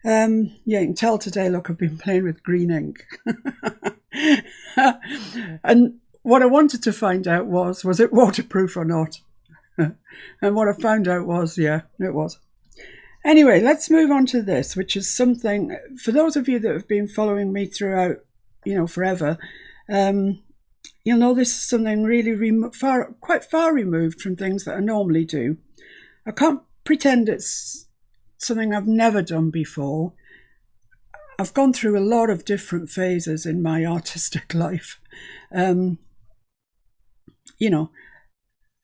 Yeah, you can tell today, look, I've been playing with green ink. And what I wanted to find out was it waterproof or not? And what I found out was, yeah, it was. Anyway, let's move on to this, which is something, for those of you that have been following me throughout, forever, you'll know this is something really quite far removed from things that I normally do. I can't pretend it's something I've never done before. I've gone through a lot of different phases in my artistic life.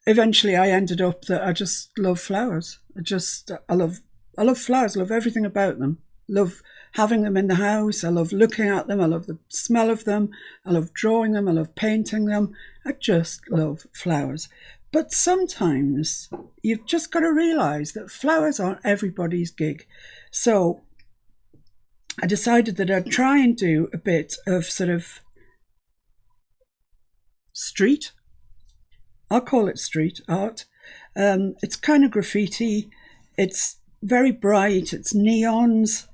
Eventually I ended up that I just love flowers. I love flowers. I love everything about them. Love having them in the house. I love looking at them. I love the smell of them. I love drawing them. I love painting them. I just love flowers. But sometimes you've just got to realise that flowers aren't everybody's gig. So I decided that I'd try and do a bit of sort of street. I'll call it street art. It's kind of graffiti. It's very bright. It's neons.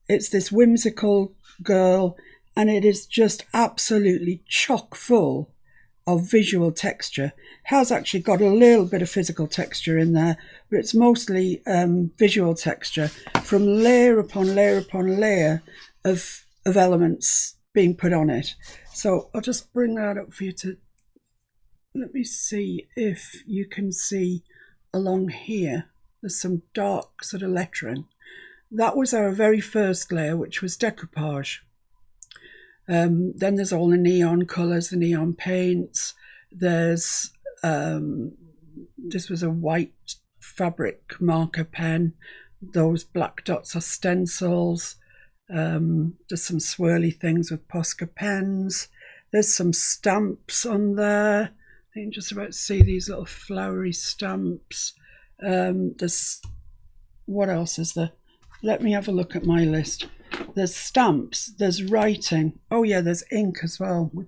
It's this whimsical girl, and it is just absolutely chock full of visual texture. It has actually got a little bit of physical texture in there, but it's mostly visual texture from layer upon layer upon layer of elements being put on it. So I'll just bring that up for you to let me see if you can see along here. There's some dark sort of lettering. That was our very first layer, which was decoupage. Then there's all the neon colours, the neon paints. There's this was a white fabric marker pen. Those black dots are stencils. There's some swirly things with Posca pens. There's some stamps on there. I can just about see these little flowery stamps. There's, what else is there? Let me have a look at my list. There's stamps, there's writing. Oh yeah, there's ink as well. We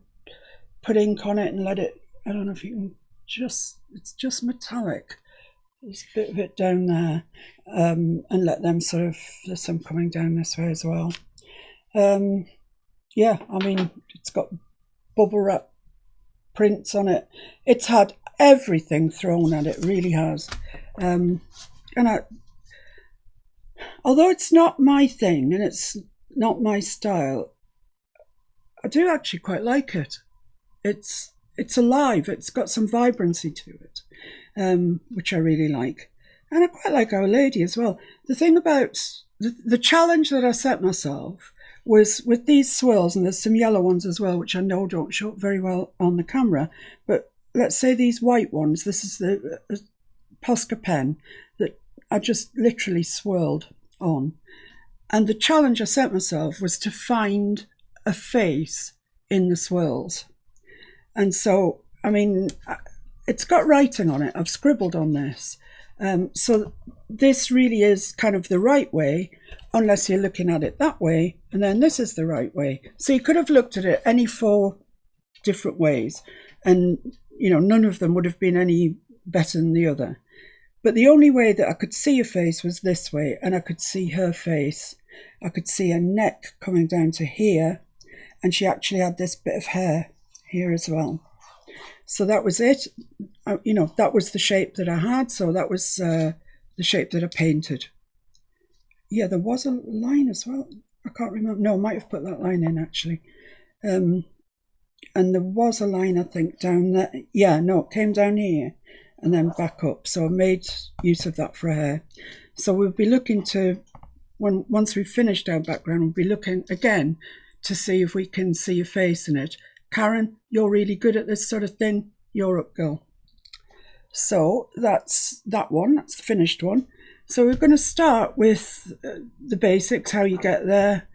put ink on it and let it, I don't know if you can it's just metallic. There's a bit of it down there. And let them sort of, there's some coming down this way as well. Yeah, I mean, it's got bubble wrap prints on it. It's had everything thrown at it, really has. Although it's not my thing and it's not my style, I do actually quite like it. It's alive. It's got some vibrancy to it, which I really like. And I quite like Our Lady as well. The thing about the challenge that I set myself was with these swirls, and there's some yellow ones as well, which I know don't show up very well on the camera, but let's say these white ones, this is the Posca pen that I just literally swirled on. And the challenge I set myself was to find a face in the swirls. And so, I mean, it's got writing on it. I've scribbled on this. So this really is kind of the right way, unless you're looking at it that way, and then this is the right way. So you could have looked at it any 4 different ways, and none of them would have been any better than the other. But the only way that I could see a face was this way, and I could see her face. I could see her neck coming down to here, and she actually had this bit of hair here as well. So that was it. That was the shape that I had, so that was the shape that I painted. Yeah, there was a line as well. I can't remember. No, I might have put that line in actually. And there was a line, I think, down there. Yeah, no, it came down here and then back up. So I made use of that for hair. So we'll be looking to, once we've finished our background, we'll be looking again to see if we can see a face in it. Karen, you're really good at this sort of thing. You're up, girl. So that's that one. That's the finished one. So we're going to start with the basics, how you get there,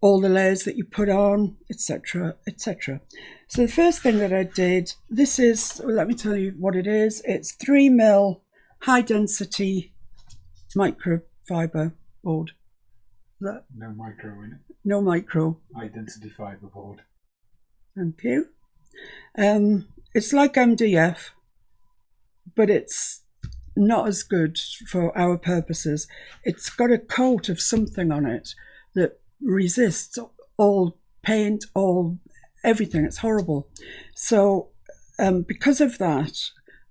all the layers that you put on, etc., etc. So the first thing that I did, this is, let me tell you what it is. It's 3mm high density microfiber board. No micro in it. No micro. High density fiber board. Thank you. It's like MDF, but it's not as good for our purposes. It's got a coat of something on it that resists all paint, all everything. It's horrible. So because of that,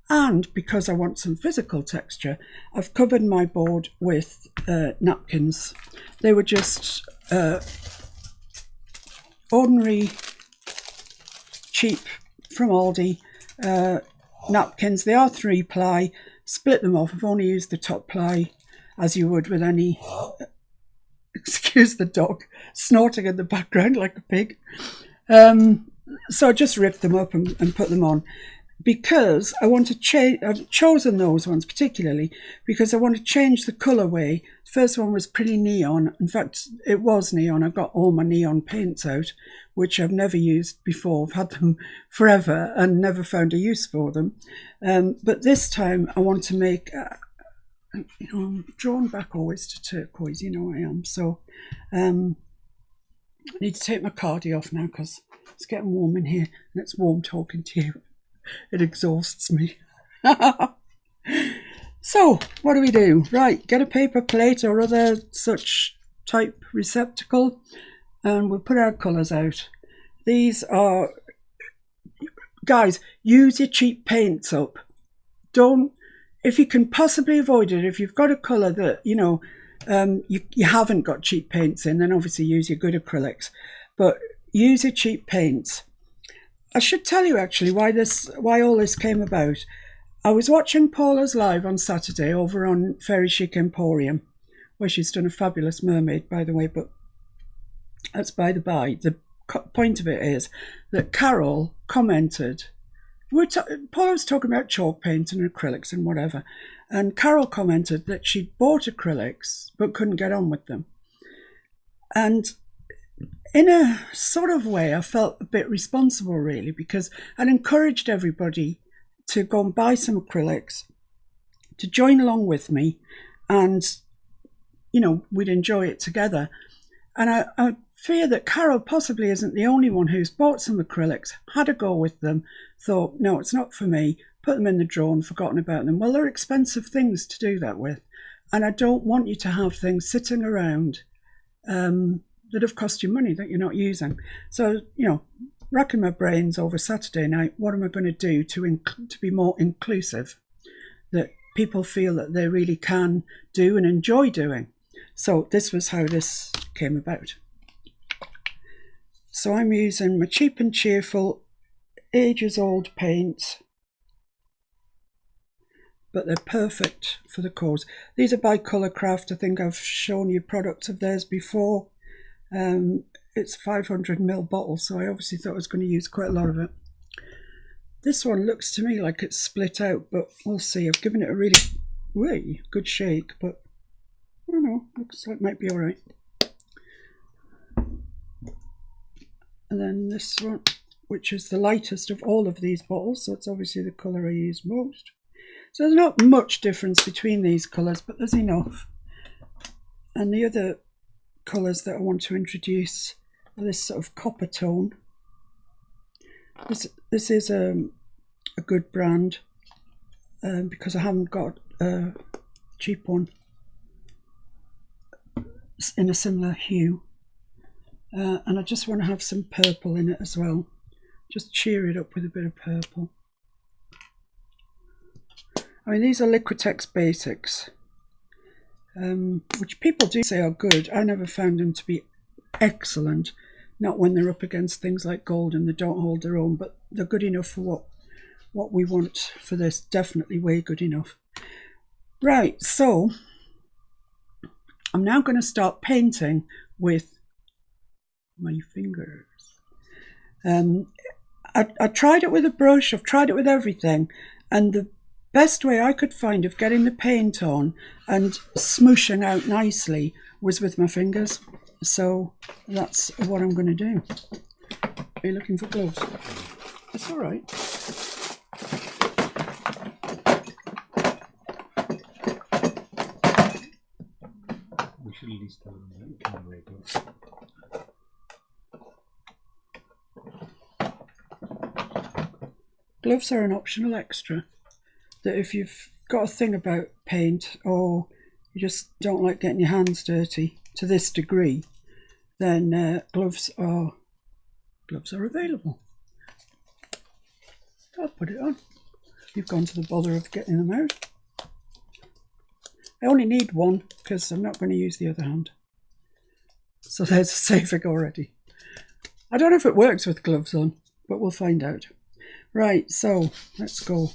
and because I want some physical texture, I've covered my board with napkins. They were just ordinary, cheap from Aldi napkins. They are 3-ply. Split them off. I've only used the top ply, as you would with any... excuse the dog snorting in the background like a pig. So I just ripped them up and put them on, because I want to change. I've chosen those ones particularly because I want to change the colourway. The first one was pretty neon. In fact, it was neon. I got all my neon paints out, which I've never used before. I've had them forever and never found a use for them. But this time I want to make... I'm drawn back always to turquoise, you know I am. So I need to take my cardi off now because it's getting warm in here and it's warm talking to you. It exhausts me. So what do? Right, get a paper plate or other such type receptacle and we'll put our colours out. These are... Guys, use your cheap paints up. Don't... If you can possibly avoid it, if you've got a colour that, you know, you haven't got cheap paints in, then obviously use your good acrylics. But use your cheap paints. I should tell you actually why all this came about. I was watching Paula's live on Saturday over on Fairy Chic Emporium, where she's done a fabulous mermaid, by the way, but that's by the by. The point of it is that Carol commented... Paula was talking about chalk paint and acrylics and whatever, and Carol commented that she'd bought acrylics but couldn't get on with them. And in a sort of way, I felt a bit responsible, really, because I'd encouraged everybody to go and buy some acrylics, to join along with me, and, you know, we'd enjoy it together. And I fear that Carol possibly isn't the only one who's bought some acrylics, had a go with them, thought, no, it's not for me, put them in the drawer and forgotten about them. Well, they're expensive things to do that with. And I don't want you to have things sitting around that have cost you money that you're not using. So, you know, racking my brains over Saturday night, what am I going to do to be more inclusive, that people feel that they really can do and enjoy doing. So this was how this came about. So I'm using my cheap and cheerful ages-old paints, but they're perfect for the cause. These are by Colourcraft. I think I've shown you products of theirs before. It's 500ml bottle, so I obviously thought I was going to use quite a lot of it. This one looks to me like it's split out, but we'll see. I've given it a really good shake, but I don't know, looks like it might be all right. And then this one, which is the lightest of all of these bottles, so it's obviously the colour I use most. So there's not much difference between these colours, but there's enough. And the other colours that I want to introduce are this sort of copper tone. This is a good brand because I haven't got a cheap one in a similar hue. And I just want to have some purple in it as well. Just cheer it up with a bit of purple. I mean, these are Liquitex Basics, which people do say are good. I never found them to be excellent, not when they're up against things like gold and they don't hold their own, but they're good enough for what we want for this. Definitely way good enough. Right, so I'm now going to start painting with my fingers. I tried it with a brush, I've tried it with everything, and the best way I could find of getting the paint on and smooshing out nicely was with my fingers. So that's what I'm going to do. Are you looking for gloves? That's all right. We should at least tell them that we can wear gloves. Gloves are an optional extra, that if you've got a thing about paint, or you just don't like getting your hands dirty to this degree, then gloves are available. I'll put it on. You've gone to the bother of getting them out. I only need one because I'm not going to use the other hand. So there's a saving already. I don't know if it works with gloves on, but we'll find out. Right, so let's go.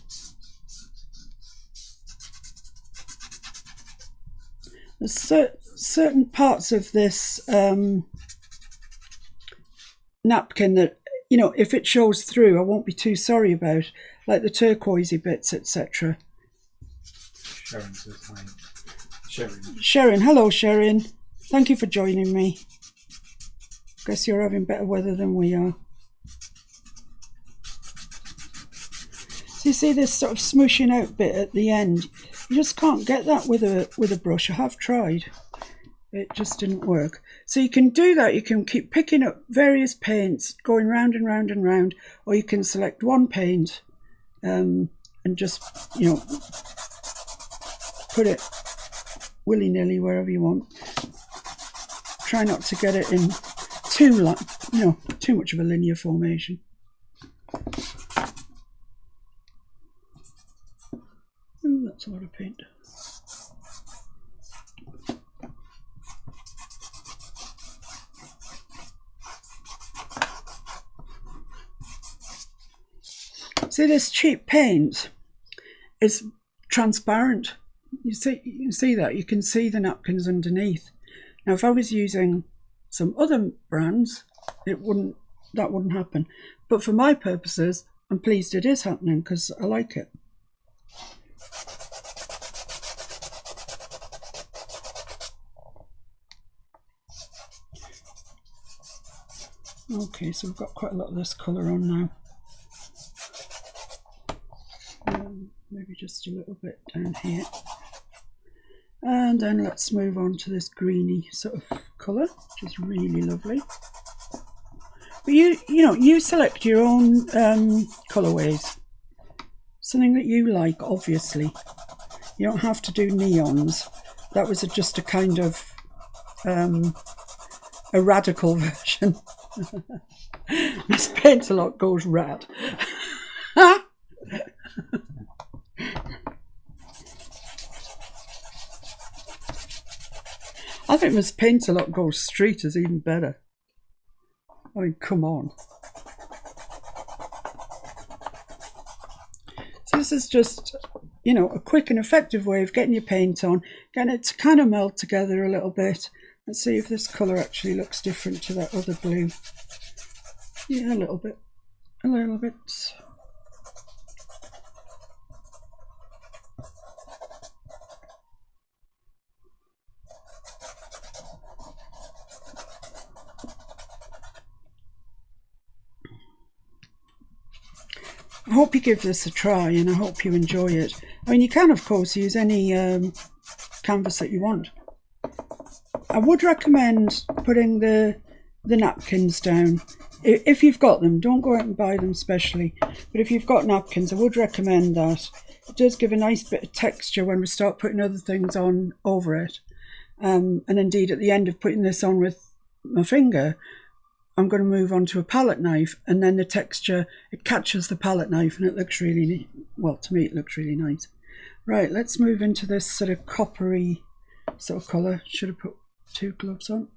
There's certain parts of this napkin that, you know, if it shows through, I won't be too sorry about, like the turquoisey bits, etc. Sharon says hi. Sharon. Sharon, hello Sharon. Thank you for joining me. Guess you're having better weather than we are. So you see this sort of smooshing out bit at the end? You just can't get that with a brush. I have tried. It just didn't work. So you can do that. You can keep picking up various paints, going round and round and round, or you can select one paint and just, you know, put it willy-nilly wherever you want. Try not to get it in too much of a linear formation. Ooh, that's a lot of paint. See, this cheap paint is transparent. You see that? You can see the napkins underneath. Now, if I was using some other brands, that wouldn't happen. But for my purposes, I'm pleased it is happening because I like it. Okay, so we've got quite a lot of this colour on now. Maybe just a little bit down here. And then let's move on to this greeny sort of colour, which is really lovely. But you select your own colourways. Something that you like, obviously. You don't have to do neons. That was just a kind of a radical version. Miss Paint-A-Lot goes rad. I think Miss Paint-A-Lot goes street is even better. I mean, come on. So this is just, you know, a quick and effective way of getting your paint on, getting it to kind of melt together a little bit. Let's see if this colour actually looks different to that other blue. Yeah, a little bit. A little bit. I hope you give this a try and I hope you enjoy it. I mean, you can of course use any canvas that you want. I would recommend putting the napkins down. If you've got them, don't go out and buy them specially. But if you've got napkins, I would recommend that. It does give a nice bit of texture when we start putting other things on over it. And indeed, at the end of putting this on with my finger, I'm going to move on to a palette knife, and then the texture, it catches the palette knife and it looks really neat. Well, to me it looks really nice. Right, let's move into this sort of coppery sort of colour. Should have put two gloves on.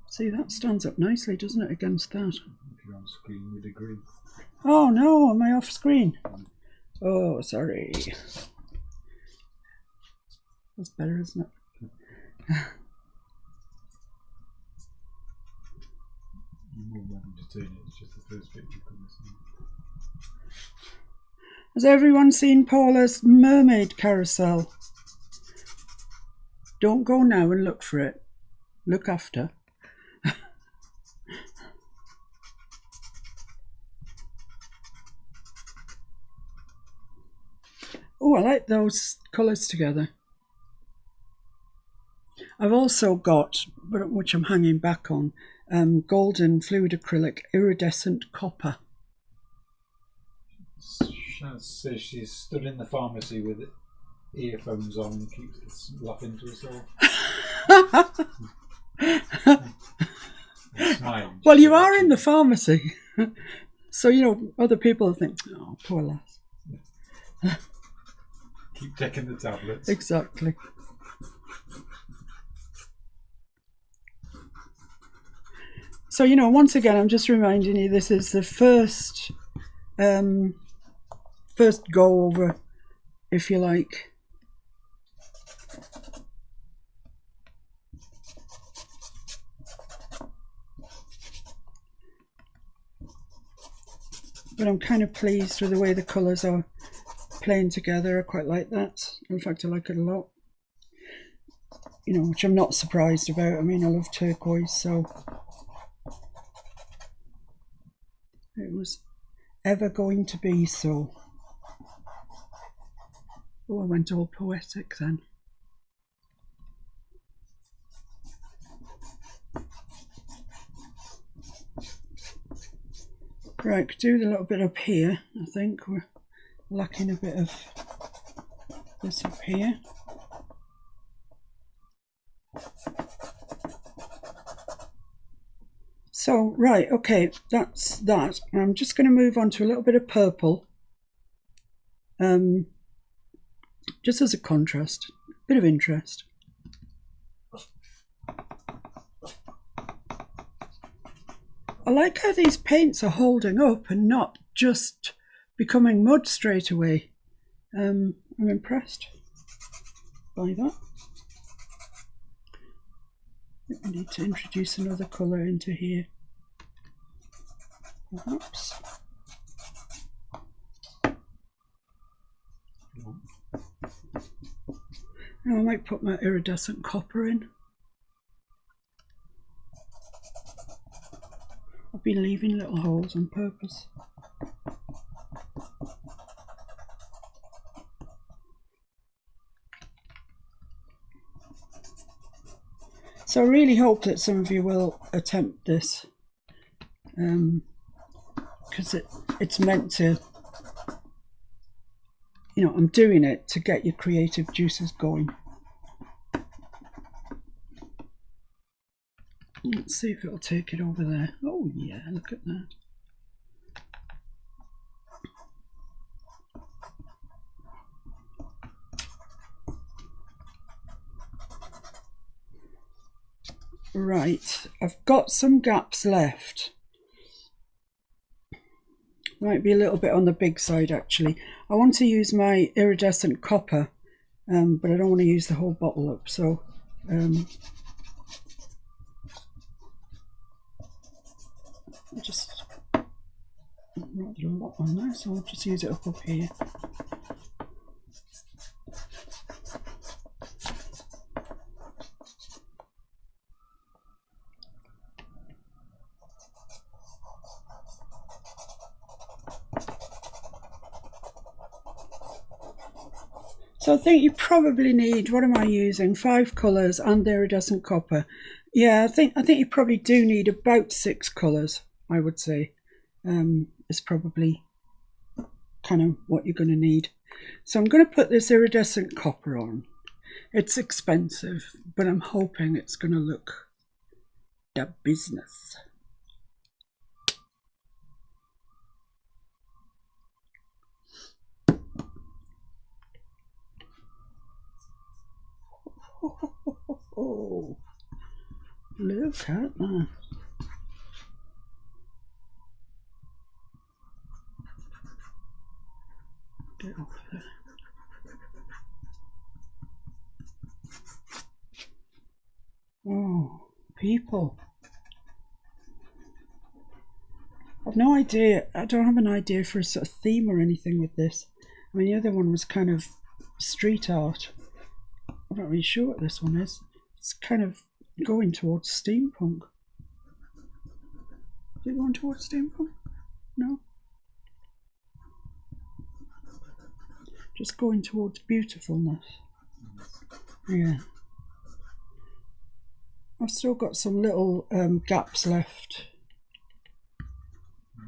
See, that stands up nicely, doesn't it, against that? If you're on screen, you'd agree. Oh no, am I off screen? Oh, sorry. That's better, isn't it? You're more welcome to turn it, it's just the first bit you couldn't see. Has everyone seen Paula's Mermaid Carousel? Don't go now and look for it. Look after. Oh, I like those colours together. I've also got, which I'm hanging back on, golden fluid acrylic iridescent copper. Shaz says she's stood in the pharmacy with earphones on and keeps laughing to herself. Smiling. Well, you are in the pharmacy, so you know other people think, "Oh, poor lass." Keep taking the tablets. Exactly. So you know, once again, I'm just reminding you, this is the first go over, if you like. But I'm kind of pleased with the way the colours are playing together. I quite like that. In fact, I like it a lot. You know, which I'm not surprised about. I mean, I love turquoise, so it was ever going to be so. Oh, I went all poetic then. Right, could do a little bit up here. I think we're lacking a bit of this up here. So, right, okay, that's that. I'm just going to move on to a little bit of purple. Just as a contrast, bit of interest. I like how these paints are holding up and not just becoming mud straight away. I'm impressed by that. I need to introduce another colour into here, perhaps. Now I might put my iridescent copper in. I've been leaving little holes on purpose. So I really hope that some of you will attempt this, because it's meant to, you know, I'm doing it to get your creative juices going. Let's see if it'll take it over there. Oh yeah, look at that. Right, I've got some gaps left. Might be a little bit on the big side actually. I want to use my iridescent copper, but I don't want to use the whole bottle up, so I just wrote a lot on there, so I'll just use it up here. So I think you probably need, what am I using? 5 colours and iridescent copper. Yeah, I think you probably do need about 6 colours, I would say. Is probably kind of what you're going to need. So I'm going to put this iridescent copper on. It's expensive, but I'm hoping it's going to look the business. Oh, look at that. Get off there. Oh, people. I've no idea. I don't have an idea for a sort of theme or anything with this. I mean, the other one was kind of street art. I'm not really sure what this one is. It's kind of going towards steampunk. Is it going towards steampunk? No. Just going towards beautifulness. Yeah. I've still got some little gaps left.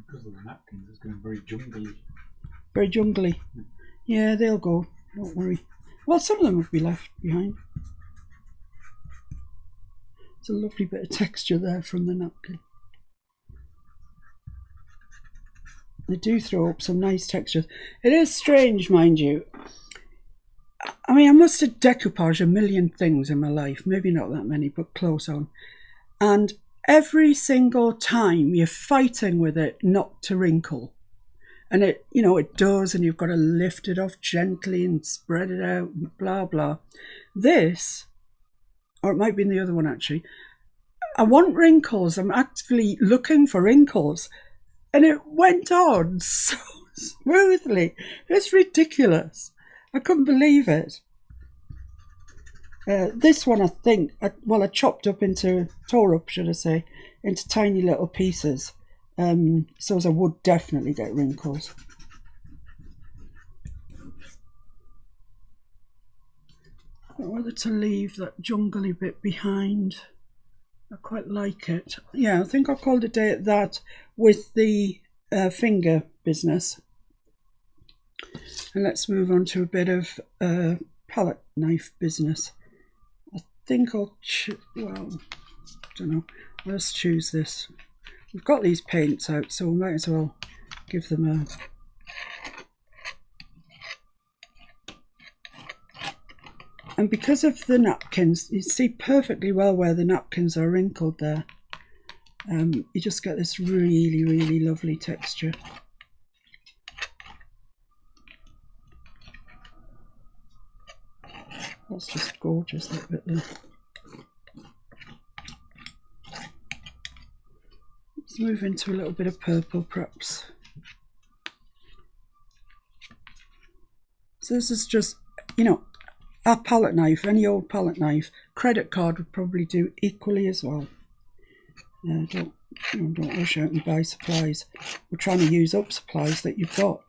Because of the napkins, it's going very jungly. Very jungly. Yeah, they'll go. Don't worry. Well, some of them will be left behind. It's a lovely bit of texture there from the napkin. They do throw up some nice textures. It is strange, mind you. I mean, I must have decoupaged a million things in my life. Maybe not that many, but close on. And every single time you're fighting with it not to wrinkle. And it, you know, it does, and you've got to lift it off gently and spread it out, and blah, blah. This, or it might be in the other one actually, I want wrinkles. I'm actively looking for wrinkles. And it went on so smoothly. It's ridiculous. I couldn't believe it. This one, I think, I chopped up tore up, should I say, into tiny little pieces. So as I would definitely get wrinkles. I don't know whether to leave that jungly bit behind. I quite like it. Yeah, I think I'll call it a day at that with the finger business. And let's move on to a bit of palette knife business. I think I'll well, I don't know. Let's choose this. We've got these paints out, so we might as well give them a... And because of the napkins, you see perfectly well where the napkins are wrinkled there. You just get this really, really lovely texture. That's just gorgeous, that bit there. Let's move into a little bit of purple, perhaps. So this is just, you know, a palette knife, any old palette knife. Credit card would probably do equally as well. Don't rush out and buy supplies. We're trying to use up supplies that you've got.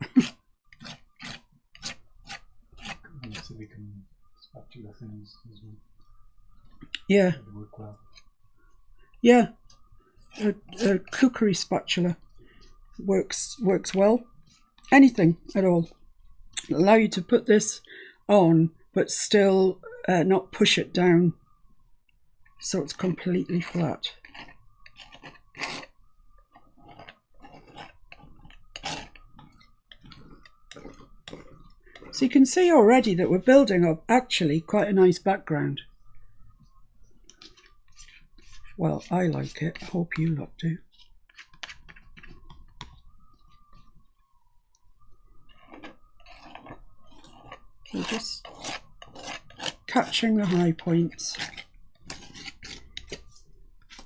So we can spatula things as well. Yeah. Yeah. A cookery spatula works well. Anything at all. It'll allow you to put this on, but still not push it down so it's completely flat. So you can see already that we're building up actually quite a nice background. Well, I like it. I hope you lot do. So just catching the high points.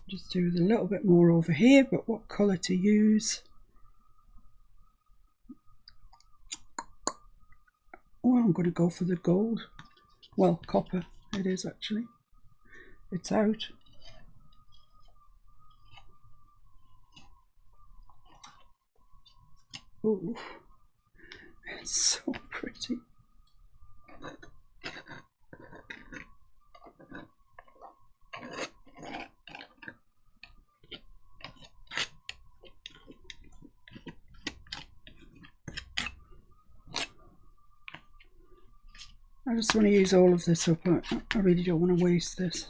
Just do a little bit more over here, but what colour to use? Oh, I'm going to go for the gold. Well, copper it is actually. It's out. Oh, it's so pretty. I just want to use all of this up. I really don't want to waste this.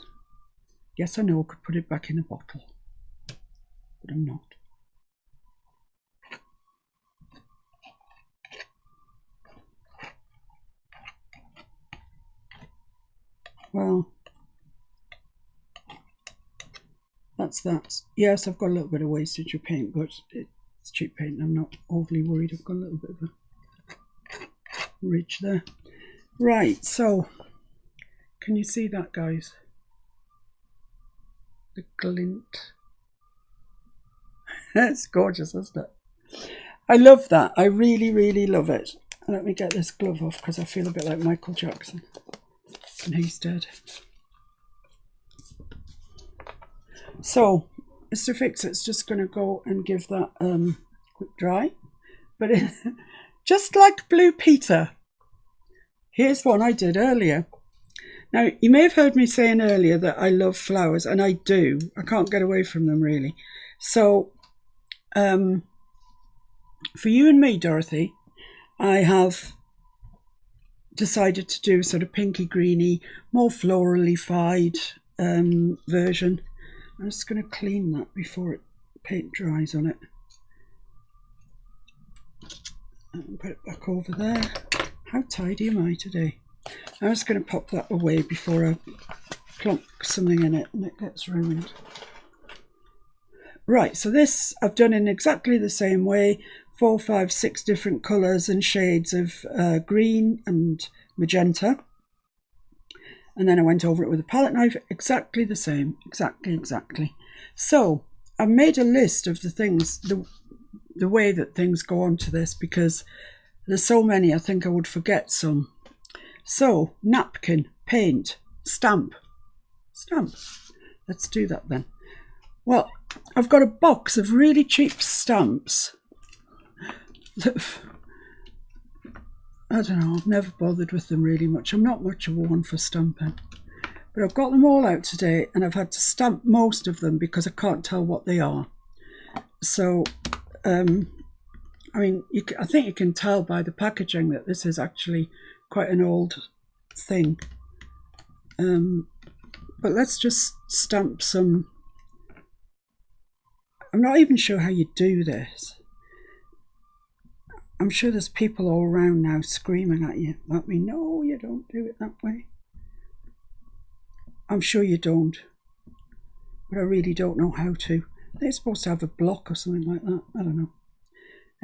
Yes, I know I could put it back in a bottle, but I'm not. Well, that's that. Yes, I've got a little bit of wastage of paint, but it's cheap paint. I'm not overly worried. I've got a little bit of a ridge there. Right, so can you see that, guys? The glint. It's gorgeous, isn't it? I love that. I really, really love it. Let me get this glove off because I feel a bit like Michael Jackson. And he's dead. So Mr. Fix-It's just going to go and give that quick dry. But just like Blue Peter, here's one I did earlier. Now, you may have heard me saying earlier that I love flowers, and I do. I can't get away from them, really. So, for you and me, Dorothy, I have decided to do sort of pinky greeny, more floralified version. I'm just going to clean that before paint dries on it. And put it back over there. How tidy am I today? I'm just going to pop that away before I plonk something in it and it gets ruined. Right, so this I've done in exactly the same way. 4, 5, 6 different colours and shades of green and magenta. And then I went over it with a palette knife, exactly the same, exactly. So I've made a list of the things, the way that things go onto this, because there's so many I think I would forget some. So napkin, paint, stamp. Let's do that then. Well, I've got a box of really cheap stamps. I don't know, I've never bothered with them really much. I'm not much of one for stamping. But I've got them all out today and I've had to stamp most of them because I can't tell what they are. So, I mean, I think you can tell by the packaging that this is actually quite an old thing. But let's just stamp some. I'm not even sure how you do this. I'm sure there's people all around now screaming at me, no, you don't do it that way. I'm sure you don't, but I really don't know how to. They're supposed to have a block or something like that. I don't know.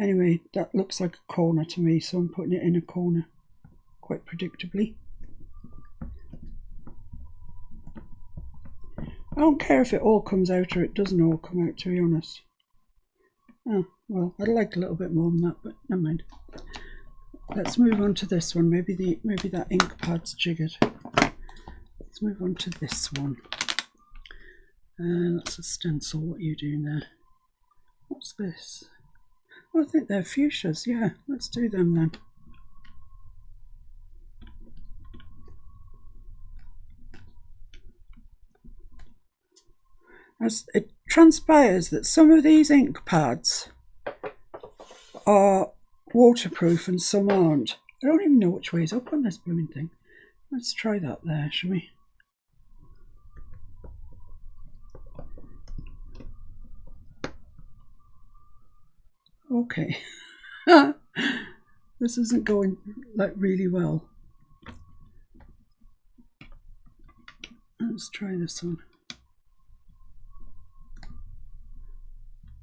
Anyway, that looks like a corner to me, so I'm putting it in a corner quite predictably. I don't care if it all comes out or it doesn't all come out, to be honest. Oh, well, I'd like a little bit more than that, but never mind. Let's move on to this one. Maybe that ink pad's jiggered. Let's move on to this one. That's a stencil. What are you doing there? What's this? Oh, I think they're fuchsias. Yeah, let's do them then. As it transpires that some of these ink pads are waterproof and some aren't. I don't even know which way is up on this blooming thing. Let's try that there, shall we? Okay. This isn't going like really well. Let's try this one.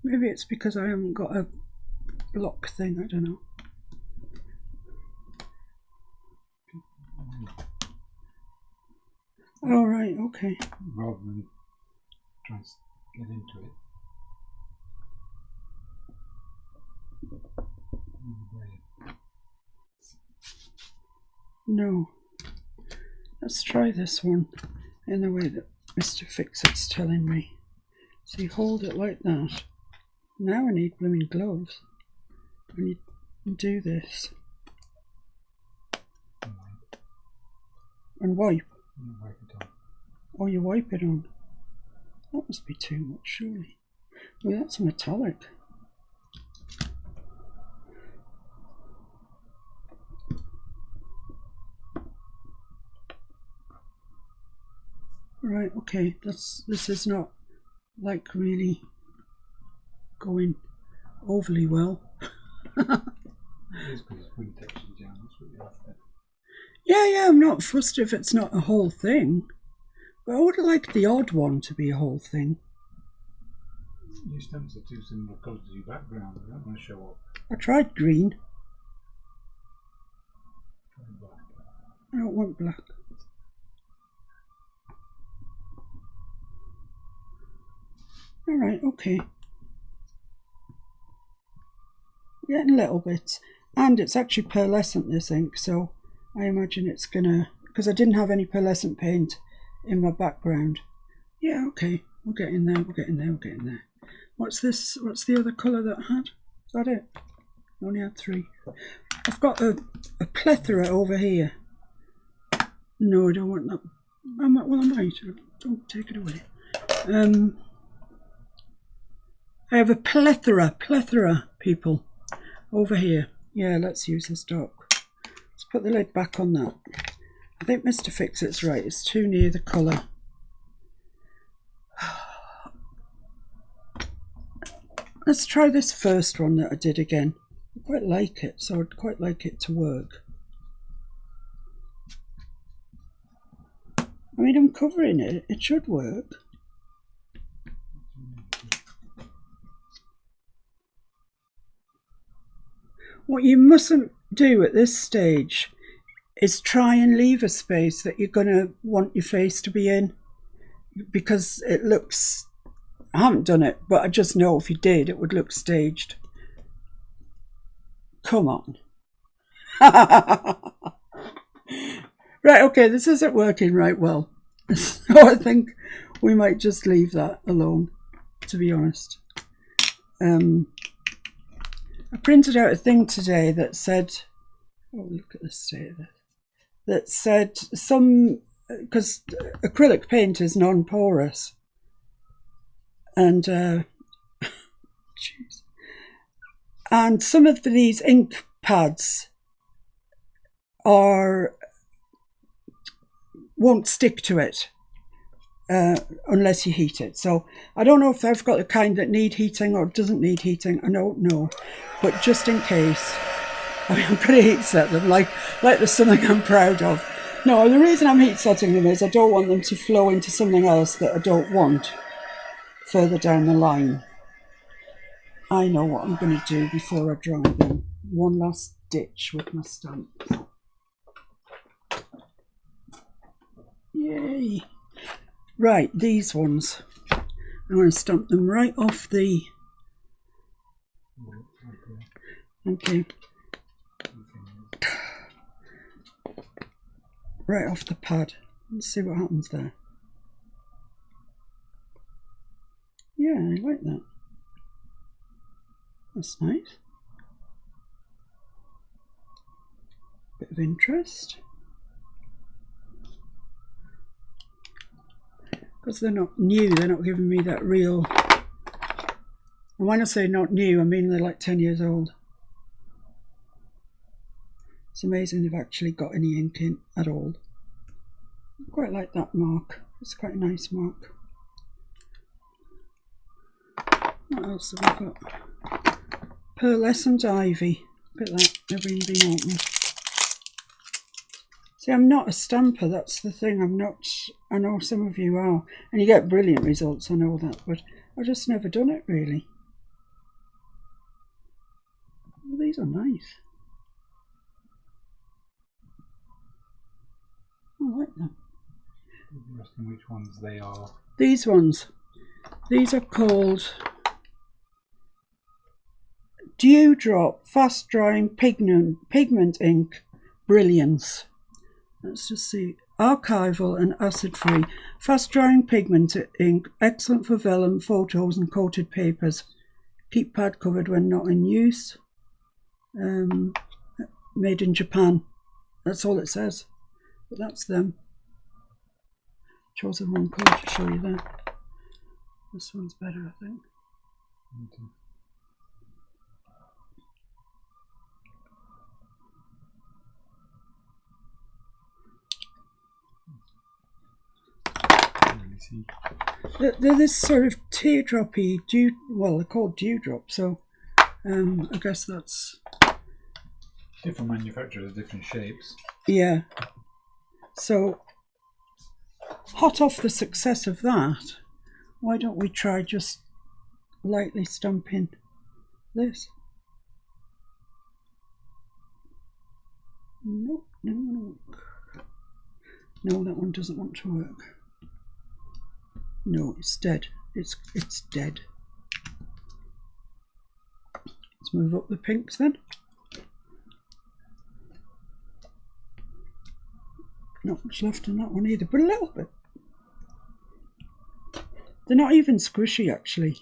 Maybe it's because I haven't got a block thing, I don't know. All right, okay. Rather than try to get into it. No. Let's try this one in the way that Mr. Fix-It's telling me. So you hold it like that. Now I need blooming gloves. When you do this. And wipe. Wipe it on. Oh, you wipe it on. That must be too much, surely. Well, that's metallic. Right, okay, this is not like really going overly well. It is because it's wind texture down, that's what you're after. Yeah, I'm not fussed if it's not a whole thing. But I would like the odd one to be a whole thing. Your stamps are too similar colours to your background, they don't want to show up. I tried green. Try black. I don't want black. Alright, okay. Getting little bits. And it's actually pearlescent, this ink, so I imagine it's gonna, because I didn't have any pearlescent paint in my background. Yeah, okay, we're getting there, we're getting there, we're getting there. What's this? What's the other colour that I had? Is that it? I only had 3. I've got a plethora over here. No, I don't want that. I might. Don't take it away. I have a plethora, people, over here. Yeah, let's use this dark. Let's put the lid back on that. I think Mr. Fix-It's right, it's too near the colour. Let's try this first one that I did again. I quite like it, so I'd quite like it to work. I mean, I'm covering it, it should work. What you mustn't do at this stage is try and leave a space that you're going to want your face to be in, because it looks, I haven't done it, but I just know if you did, it would look staged. Come on. Right, okay, this isn't working right well. So I think we might just leave that alone, to be honest. I printed out a thing today that said, oh, look at the state of it, that said some, because acrylic paint is non-porous, and and some of these ink pads won't stick to it unless you heat it. So I don't know if I've got the kind that need heating or doesn't need heating. I don't know, but just in case, I mean, I'm going to heat set them like there's something I'm proud of. No, the reason I'm heat setting them is I don't want them to flow into something else that I don't want further down the line. I know what I'm going to do before I dry them. One last ditch with my stamp. Yay! Right, these ones. I'm going to stamp them right off the... Okay. Right off the pad. Let's see what happens there. Yeah, I like that. That's nice. Bit of interest. Because they're not new, they're not giving me that real... And when I say not new, I mean they're like 10 years old. It's amazing they've actually got any ink in at all. I quite like that mark. It's quite a nice mark. What else have we got? Pearlescent Ivy. Look at that, never even been opened. See, I'm not a stamper, that's the thing. I'm not, I know some of you are. And you get brilliant results, I know that, but I've just never done it really. Well, these are nice. I like them. Interesting which ones they are. These ones. These are called Dewdrop Fast Drying Pigment Ink Brilliance. Let's just see. Archival and acid free. Fast drying pigment ink. Excellent for vellum, photos and coated papers. Keep pad covered when not in use. Made in Japan. That's all it says. But that's them. Chose the wrong colour to show you that. This one's better, I think. Okay. They're this sort of teardroppy well, they're called dewdrop, so I guess that's different manufacturers, different shapes. Yeah. So hot off the success of that, why don't we try just lightly stamping this? No, no, no, that one doesn't want to work. No, it's dead. It's dead. Let's move up the pinks then. Not much left in that one either, but a little bit. They're not even squishy actually,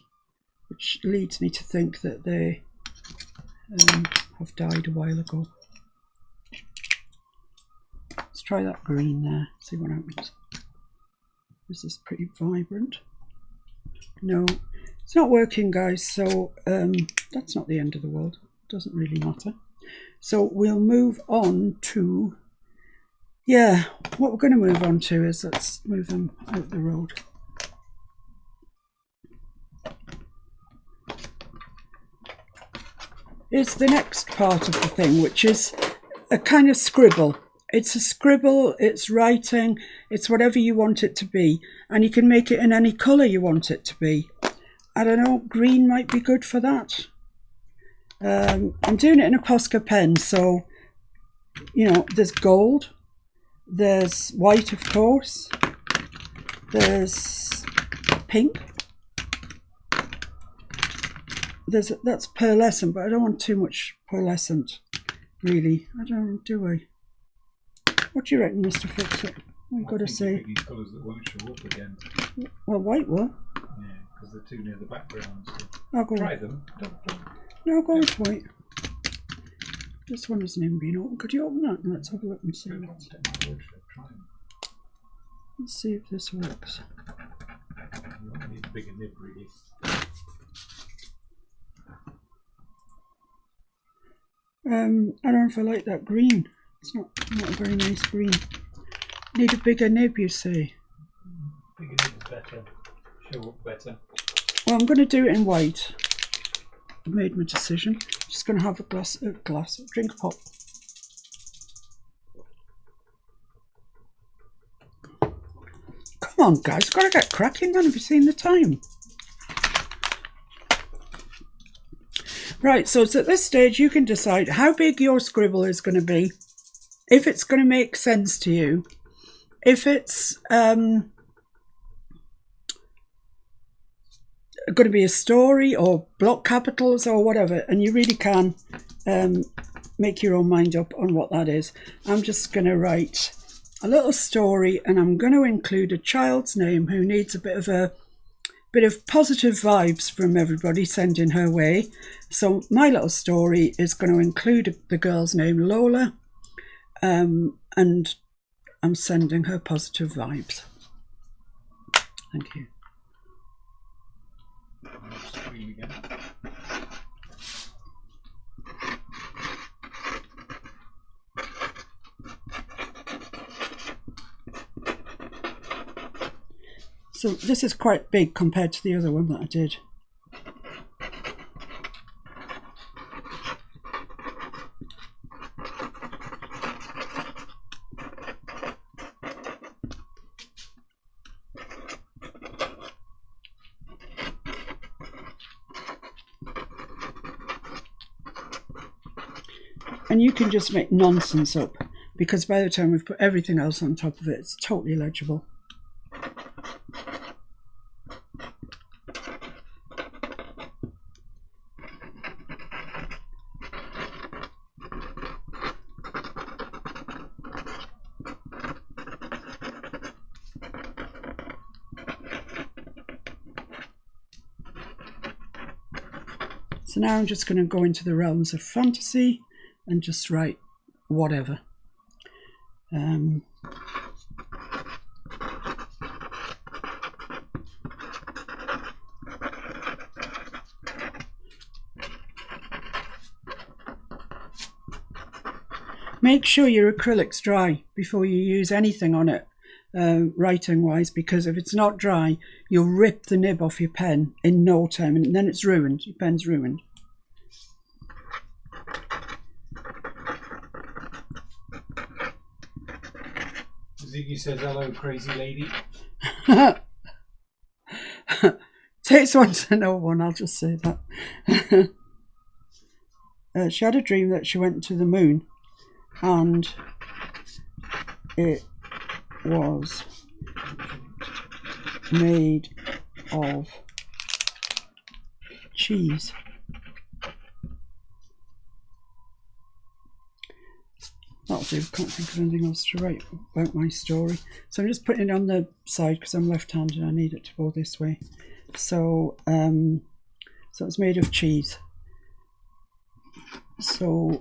which leads me to think that they have died a while ago. Let's try that green there, see what happens. This is pretty vibrant. No, it's not working, guys, so that's not the end of the world. Doesn't really matter. So we'll move on to, yeah, what we're going to move on to is, let's move them out the road. Is the next part of the thing, which is a kind of scribble. It's a scribble, it's writing, it's whatever you want it to be, and you can make it in any colour you want it to be. I don't know, green might be good for that. I'm doing it in a Posca pen, so, you know, there's gold, there's white, of course, there's pink. That's pearlescent, but I don't want too much pearlescent, really. I don't, do I? What do you reckon, Mr. Fix-It? What you got to say? These colours that won't show up again. Well, white will. Yeah, because they're too near the background. So I'll go. Try them. No, I'll go with white. This one hasn't even been opened. Could you open that? Let's have a look and see. Let's see if this works. You won't need a bigger nib, really. I don't know if I like that green. It's not a very nice green. Need a bigger nib, you say? Bigger nib is better. Show up better. Well, I'm going to do it in white. I made my decision. Just going to have a drink pop. Come on, guys, got to get cracking, man. Have you seen the time? Right, so it's at this stage you can decide how big your scribble is going to be, if it's going to make sense to you, if it's going to be a story or block capitals or whatever, and you really can make your own mind up on what that is. I'm just going to write a little story, and I'm going to include a child's name who needs a bit of positive vibes from everybody sending her way. So my little story is going to include the girl's name, Lola, and I'm sending her positive vibes. Thank you. So this is quite big compared to the other one that I did. And you can just make nonsense up, because by the time we've put everything else on top of it, it's totally legible. So now I'm just going to go into the realms of fantasy and just write whatever. Make sure your acrylic's dry before you use anything on it, writing wise, because if it's not dry, you'll rip the nib off your pen in no time, and then it's ruined. Your pen's ruined. Ziggy says, hello, crazy lady. Takes one to know one, I'll just say that. She had a dream that she went to the moon, and it was made of cheese. That'll do. Can't think of anything else to write about my story. So I'm just putting it on the side because I'm left-handed. I need it to go this way. So, so it's made of cheese. So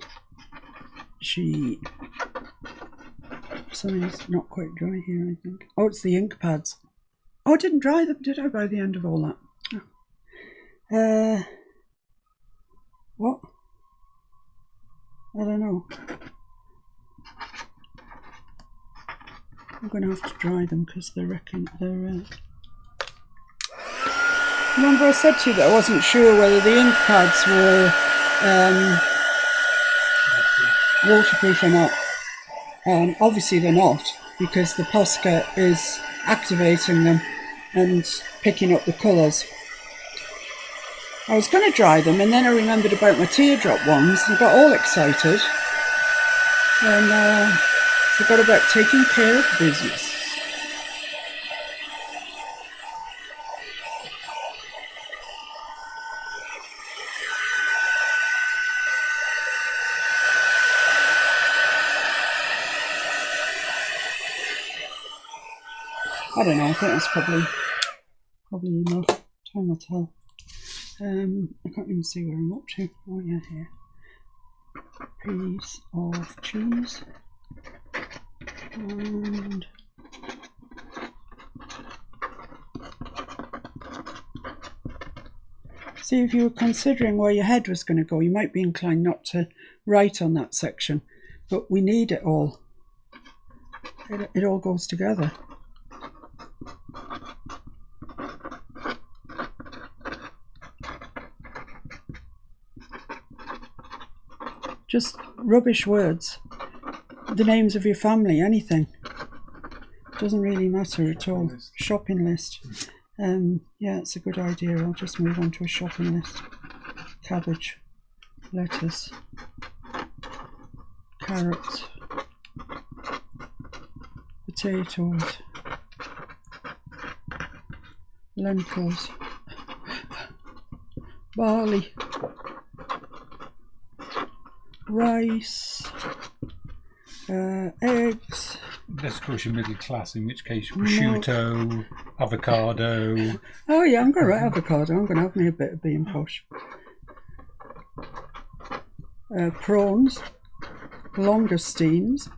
something's not quite dry here, I think. Oh, it's the ink pads. Oh, I didn't dry them, did I, by the end of all that? Oh. What? I don't know. I'm going to have to dry them because they're wrecking. Remember I said to you that I wasn't sure whether the ink pads were waterproof or not. Obviously they're not, because the Posca is activating them and picking up the colours. I was going to dry them, and then I remembered about my teardrop ones and got all excited and forgot about taking care of business. I don't know, I think that's probably enough. Time will tell. I can't even see where I'm up to. Oh yeah, here. Piece of cheese. And see, if you were considering where your head was going to go, you might be inclined not to write on that section, but we need it all. It all goes together. Just rubbish words, the names of your family, anything. Doesn't really matter at all. Shopping list. Yeah, it's a good idea. I'll just move on to a shopping list. Cabbage, lettuce, carrots, potatoes, lentils, barley, rice, eggs. Let's go to middle class, in which case prosciutto, avocado. Oh yeah, I'm going to write avocado. I'm going to have me a bit of being posh. Prawns, langoustines.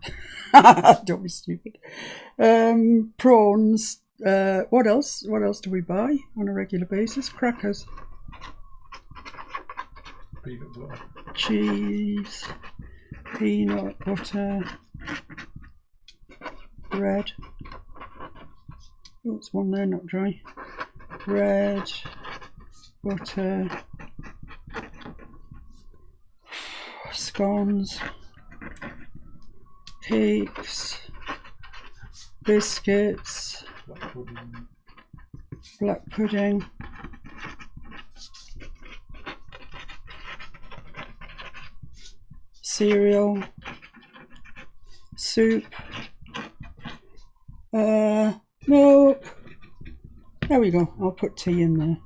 Don't be stupid. Prawns. What else? What else do we buy on a regular basis? Crackers. Peanut butter. Cheese, peanut butter, bread. Oh, it's one there, not dry. Bread, butter, scones, cakes, biscuits, black pudding. Cereal, soup, milk. There we go. I'll put tea in there.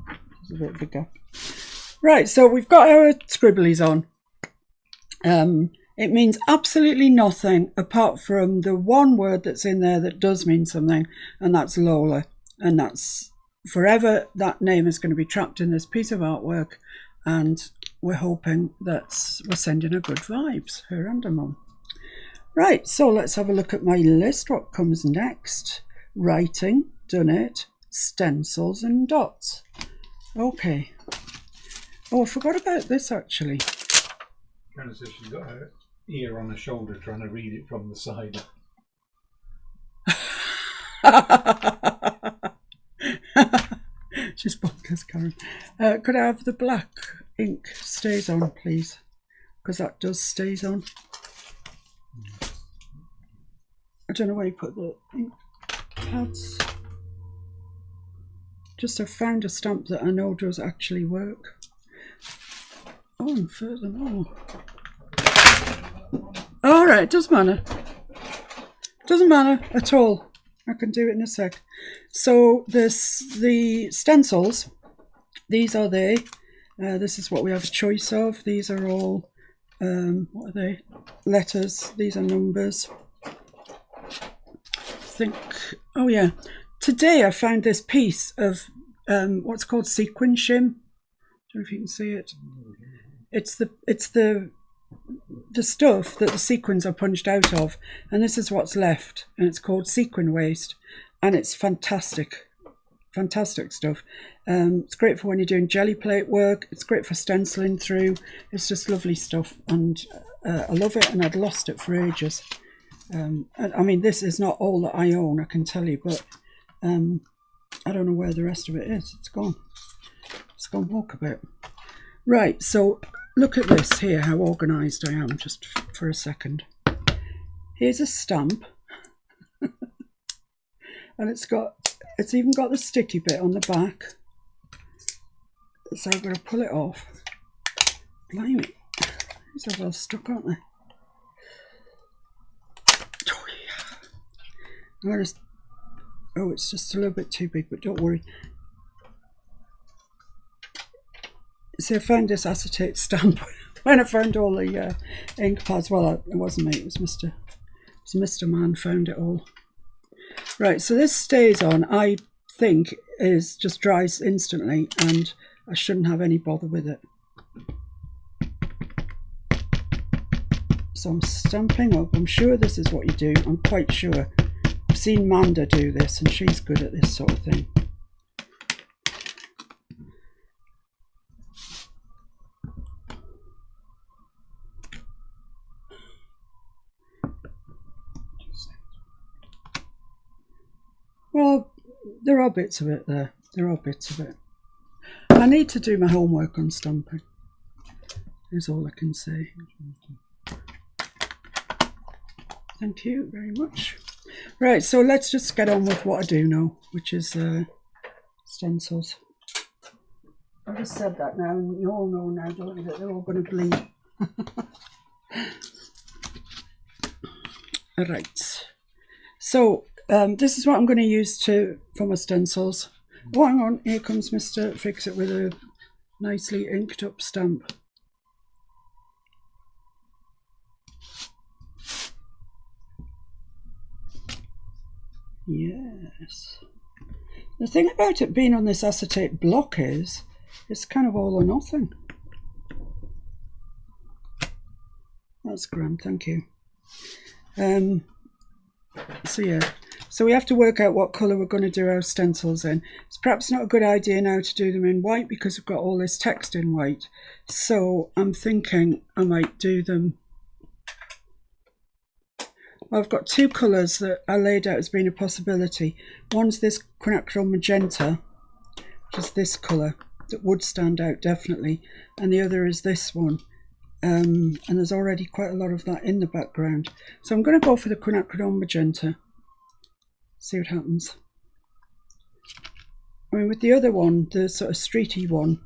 There's a bit of a gap. Right, so we've got our scribblies on. It means absolutely nothing apart from the one word that's in there that does mean something, and that's Lola. And that's forever. That name is going to be trapped in this piece of artwork, and we're hoping that we're sending her good vibes, her and her mum. Right, so let's have a look at my list. What comes next? Writing, done it, stencils and dots. Okay. Oh, I forgot about this actually. Kind of says she's got her ear on her shoulder trying to read it from the side. She's bonkers, Karen. Could I have the black ink stays on, please? Because that does stays on. I don't know where you put the ink pads. Just I've found a stamp that I know does actually work. Oh, and furthermore. Alright, it doesn't matter. Doesn't matter at all. I can do it in a sec. So the stencils, these are they. This is what we have a choice of. These are all, what are they? Letters. These are numbers. Oh yeah. Today I found this piece of what's called sequin shim. I don't know if you can see it. It's the stuff that the sequins are punched out of, and this is what's left, and it's called sequin waste, and it's fantastic stuff. It's great for when you're doing jelly plate work. It's great for stenciling through. It's just lovely stuff, and I love it, and I'd lost it for ages. I mean, this is not all that I own, I can tell you, but I don't know where the rest of it is. It's gone. It's gone walkabout. Right, so look at this here, how organised I am, just for a second. Here's a stamp. And it's even got the sticky bit on the back. So I'm going to pull it off. Blimey. These are well stuck, aren't they? Oh, it's just a little bit too big, but don't worry. See, I found this acetate stamp when I found all the ink pads. Well, it wasn't me, it was Mr. Man found it all. Right, so this stays on, I think, is just dries instantly, and I shouldn't have any bother with it. So I'm stamping up. I'm sure this is what you do. I'm quite sure. I've seen Manda do this, and she's good at this sort of thing. Well, there are bits of it there. There are bits of it. I need to do my homework on stamping, is all I can say. Thank you very much. Right, so let's just get on with what I do know, which is stencils. I just said that now, and you all know now, don't you, that they're all going to bleed. Right, so this is what I'm going to use for my stencils. Oh, hang on, here comes Mr. Fix It with a nicely inked up stamp. Yes. The thing about it being on this acetate block is it's kind of all or nothing. That's grand, thank you. So yeah, so we have to work out what colour we're going to do our stencils in. It's perhaps not a good idea now to do them in white because we've got all this text in white. So I'm thinking I might do them. I've got two colours that I laid out as being a possibility. One's this quinacridone magenta, which is this colour, that would stand out definitely, and the other is this one. And there's already quite a lot of that in the background. So I'm going to go for the quinacridone magenta. See what happens. I mean, with the other one, the sort of streety one,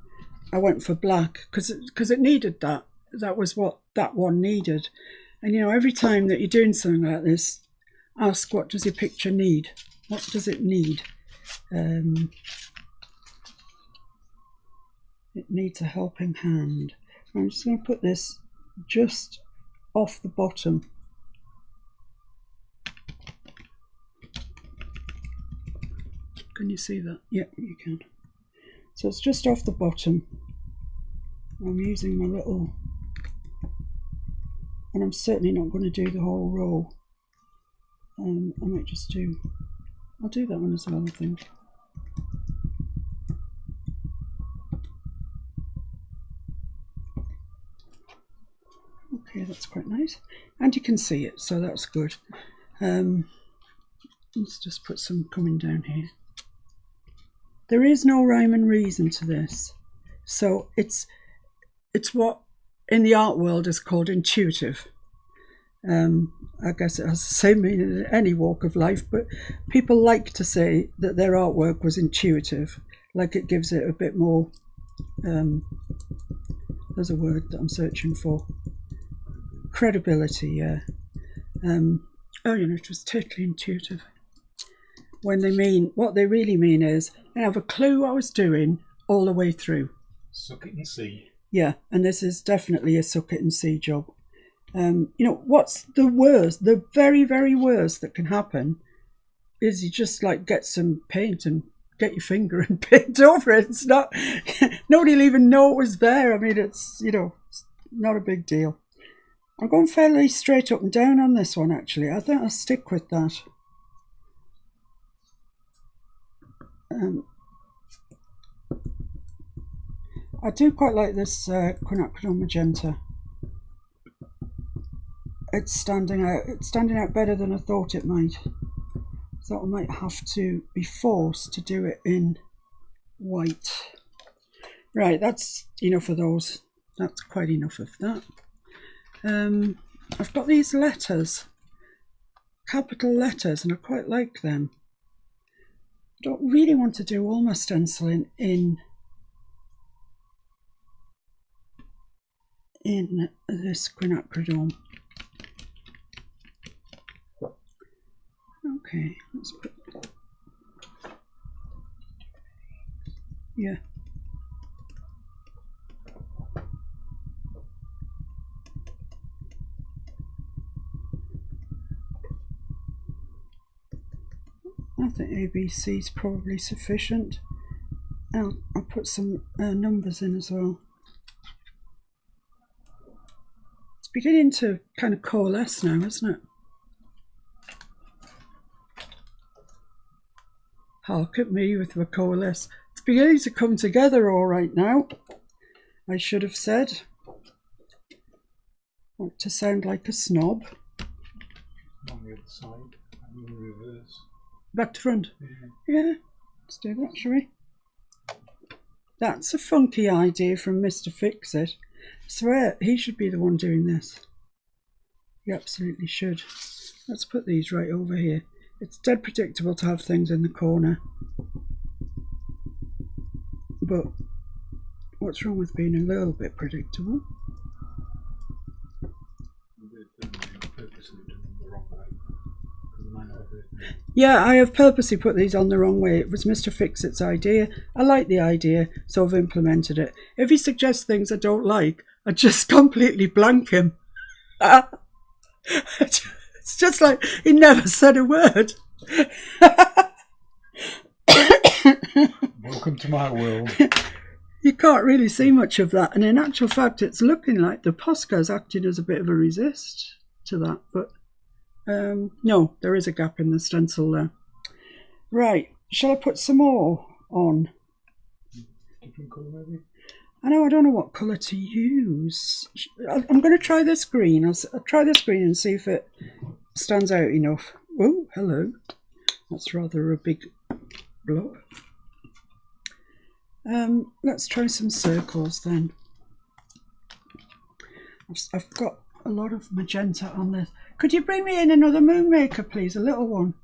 I went for black because it needed that. That was what that one needed. And you know, every time that you're doing something like this, ask, what does your picture need? What does it need? It needs a helping hand. I'm just going to put this just off the bottom. Can you see that? Yeah, you can. So it's just off the bottom. I'm using my little, and I'm certainly not going to do the whole row. I might just do, I'll do that one as well, I think. Okay, that's quite nice. And you can see it, so that's good. Let's just put some coming down here. There is no rhyme and reason to this. So it's what in the art world is called intuitive. I guess it has the same meaning in any walk of life, but people like to say that their artwork was intuitive, like it gives it a bit more, there's a word that I'm searching for, credibility, yeah. Oh, you know, it was totally intuitive. When they mean, what they really mean is, I have a clue what I was doing all the way through. Suck it and see. Yeah, and this is definitely a suck it and see job. You know, what's the worst, the very, very worst that can happen is you just like get some paint and get your finger and paint over it. It's not, nobody will even know it was there. I mean, it's, you know, it's not a big deal. I'm going fairly straight up and down on this one, actually. I think I'll stick with that. I do quite like this quinacridone magenta. it's standing out. It's standing out better than I thought it might. Thought I might have to be forced to do it in white. Right, that's enough of those. That's quite enough of that. I've got these letters, capital letters, and I quite like them. I don't really want to do all my stenciling in this quinacridone. Okay, let's put, yeah. I think ABC is probably sufficient. I'll put some numbers in as well. It's beginning to kind of coalesce now, isn't it? Hark at me with the coalesce. It's beginning to come together all right now. I should have said. Want to sound like a snob. On the other side, and in reverse. Back to front. Yeah, let's do that, shall we? That's a funky idea from Mr. Fix-It. I swear, he should be the one doing this. He absolutely should. Let's put these right over here. It's dead predictable to have things in the corner. But what's wrong with being a little bit predictable? Yeah, I have purposely put these on the wrong way. It was Mr. Fix-It's idea. I like the idea, so I've implemented it. If he suggests things I don't like, I just completely blank him. It's just like he never said a word. Welcome to my world. You can't really see much of that, and in actual fact it's looking like the Posca's acting as a bit of a resist to that, but no, there is a gap in the stencil there. Right, shall I put some more on? Different colour maybe? I don't know what colour to use. I'm going to try this green. I'll try this green and see if it stands out enough. Oh, hello. That's rather a big blob. Let's try some circles then. I've got a lot of magenta on this. Could you bring me in another moon maker, please? A little one.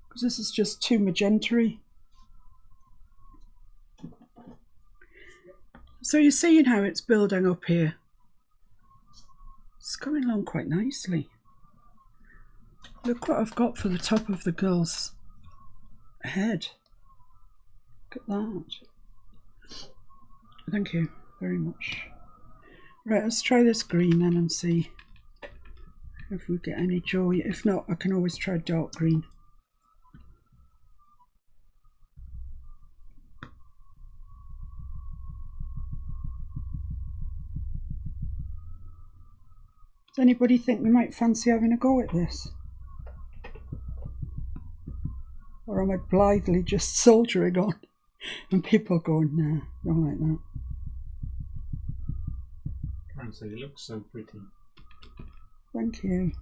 Because this is just too magenta-y. So you're seeing how it's building up here. It's coming along quite nicely. Look what I've got for the top of the girl's head. Look at that. Thank you very much. Right, let's try this green then and see if we get any joy. If not, I can always try dark green. Does anybody think we might fancy having a go at this? Or am I blithely just soldiering on and people going, nah, don't like that. Karen said it looks so pretty. Thank you.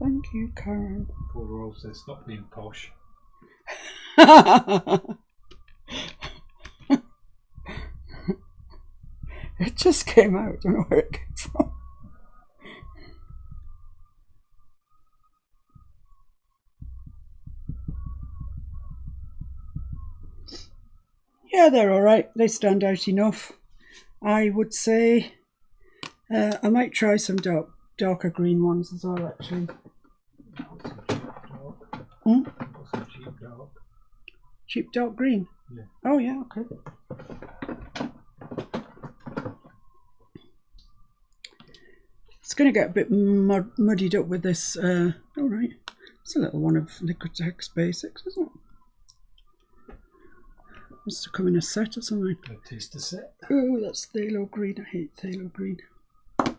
Thank you, Karen. Paul Roll says stop being posh. It just came out, I don't know where it came from. Yeah, they're alright. They stand out enough. I would say I might try some darker green ones as well, actually. Cheap dark. Cheap dark green? Yeah. Oh, yeah, okay. It's going to get a bit muddied up with this. Alright. It's a little one of Liquitex Basics, isn't it? Must have come in a set or something. A taster set. Oh, that's phthalo green. I hate phthalo green. All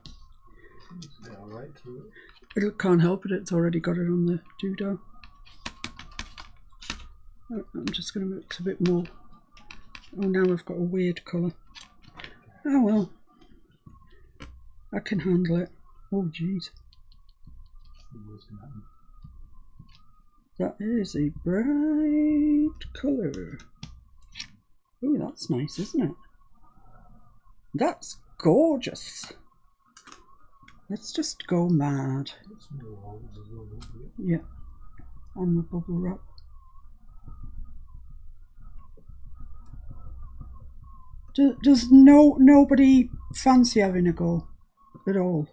right through it. It can't help it. It's already got it on the doodah. Oh, I'm just going to mix a bit more. Oh, now I've got a weird colour. Oh well. I can handle it. Oh, jeez. the worst can happen. That is a bright colour. Ooh, that's nice, isn't it? That's gorgeous. Let's just go mad. It's more holes as well, isn't it? Yeah, on the bubble wrap. Does nobody fancy having a go at all?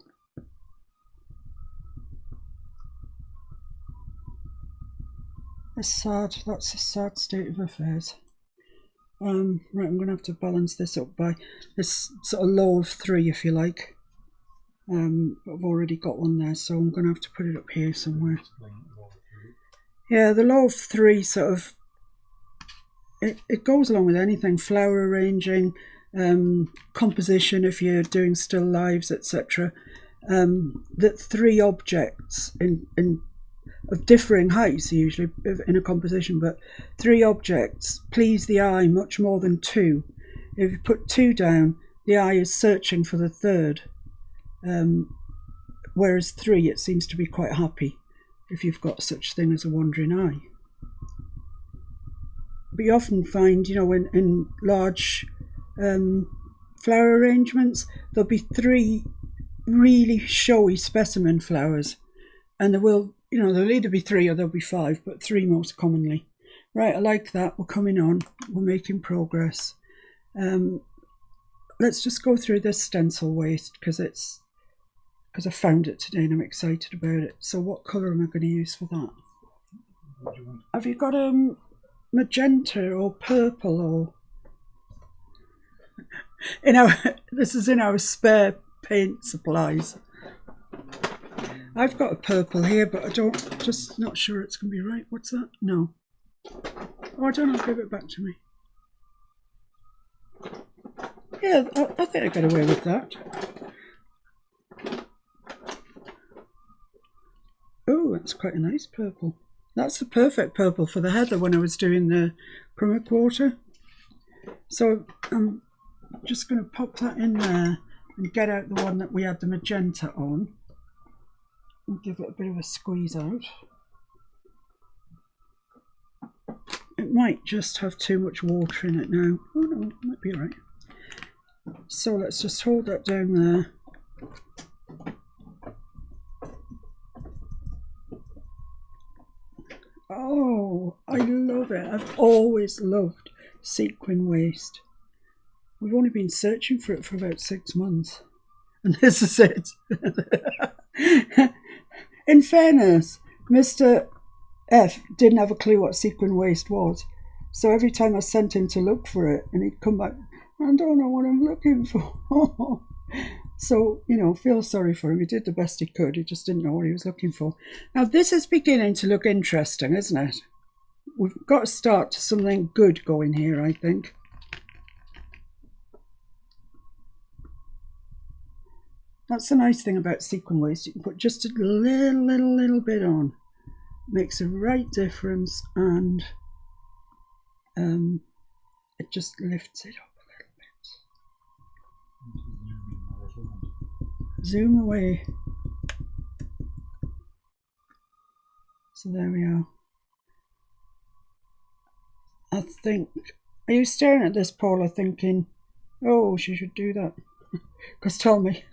That's a sad state of affairs. Right, I'm going to have to balance this up by this sort of low of 3, if you like. I've already got one there, so I'm going to have to put it up here somewhere. Yeah, the low of 3 sort of, it goes along with anything, flower arranging, composition if you're doing still lives, etc. That 3 objects of differing heights usually in a composition, but 3 objects please the eye much more than 2. If you put 2 down, the eye is searching for the 3rd, whereas 3, it seems to be quite happy if you've got such thing as a wandering eye. But you often find, you know, in large flower arrangements, there'll be 3 really showy specimen flowers, and there will, you know, there'll either be 3 or there'll be 5, but 3 most commonly. Right, I like that. We're coming on. We're making progress. Let's just go through this stencil waste because I found it today and I'm excited about it. So what colour am I going to use for that? What do you want? Have you got magenta or purple or this is in our spare paint supplies. I've got a purple here, but just not sure it's going to be right. What's that? No. Oh, I don't know. Give it back to me. Yeah, I think I got away with that. Oh, that's quite a nice purple. That's the perfect purple for the heather when I was doing the Primark water. So I'm just going to pop that in there and get out the one that we had the magenta on and give it a bit of a squeeze out. It might just have too much water in it now. Oh no, it might be all right. So let's just hold that down there. Oh, I love it. I've always loved sequin waste. We've only been searching for it for about 6 months. And this is it. In fairness, Mr. F didn't have a clue what sequin waste was. So every time I sent him to look for it, and he'd come back, I don't know what I'm looking for. So, you know, feel sorry for him. He did the best he could. He just didn't know what he was looking for. Now, this is beginning to look interesting, isn't it? We've got to start to something good going here, I think. That's the nice thing about sequin waste. You can put just a little bit on. Makes a right difference, and it just lifts it up a little bit. Zoom away. So there we are. I think, are you staring at this, Paula, thinking, oh, she should do that? Because tell me.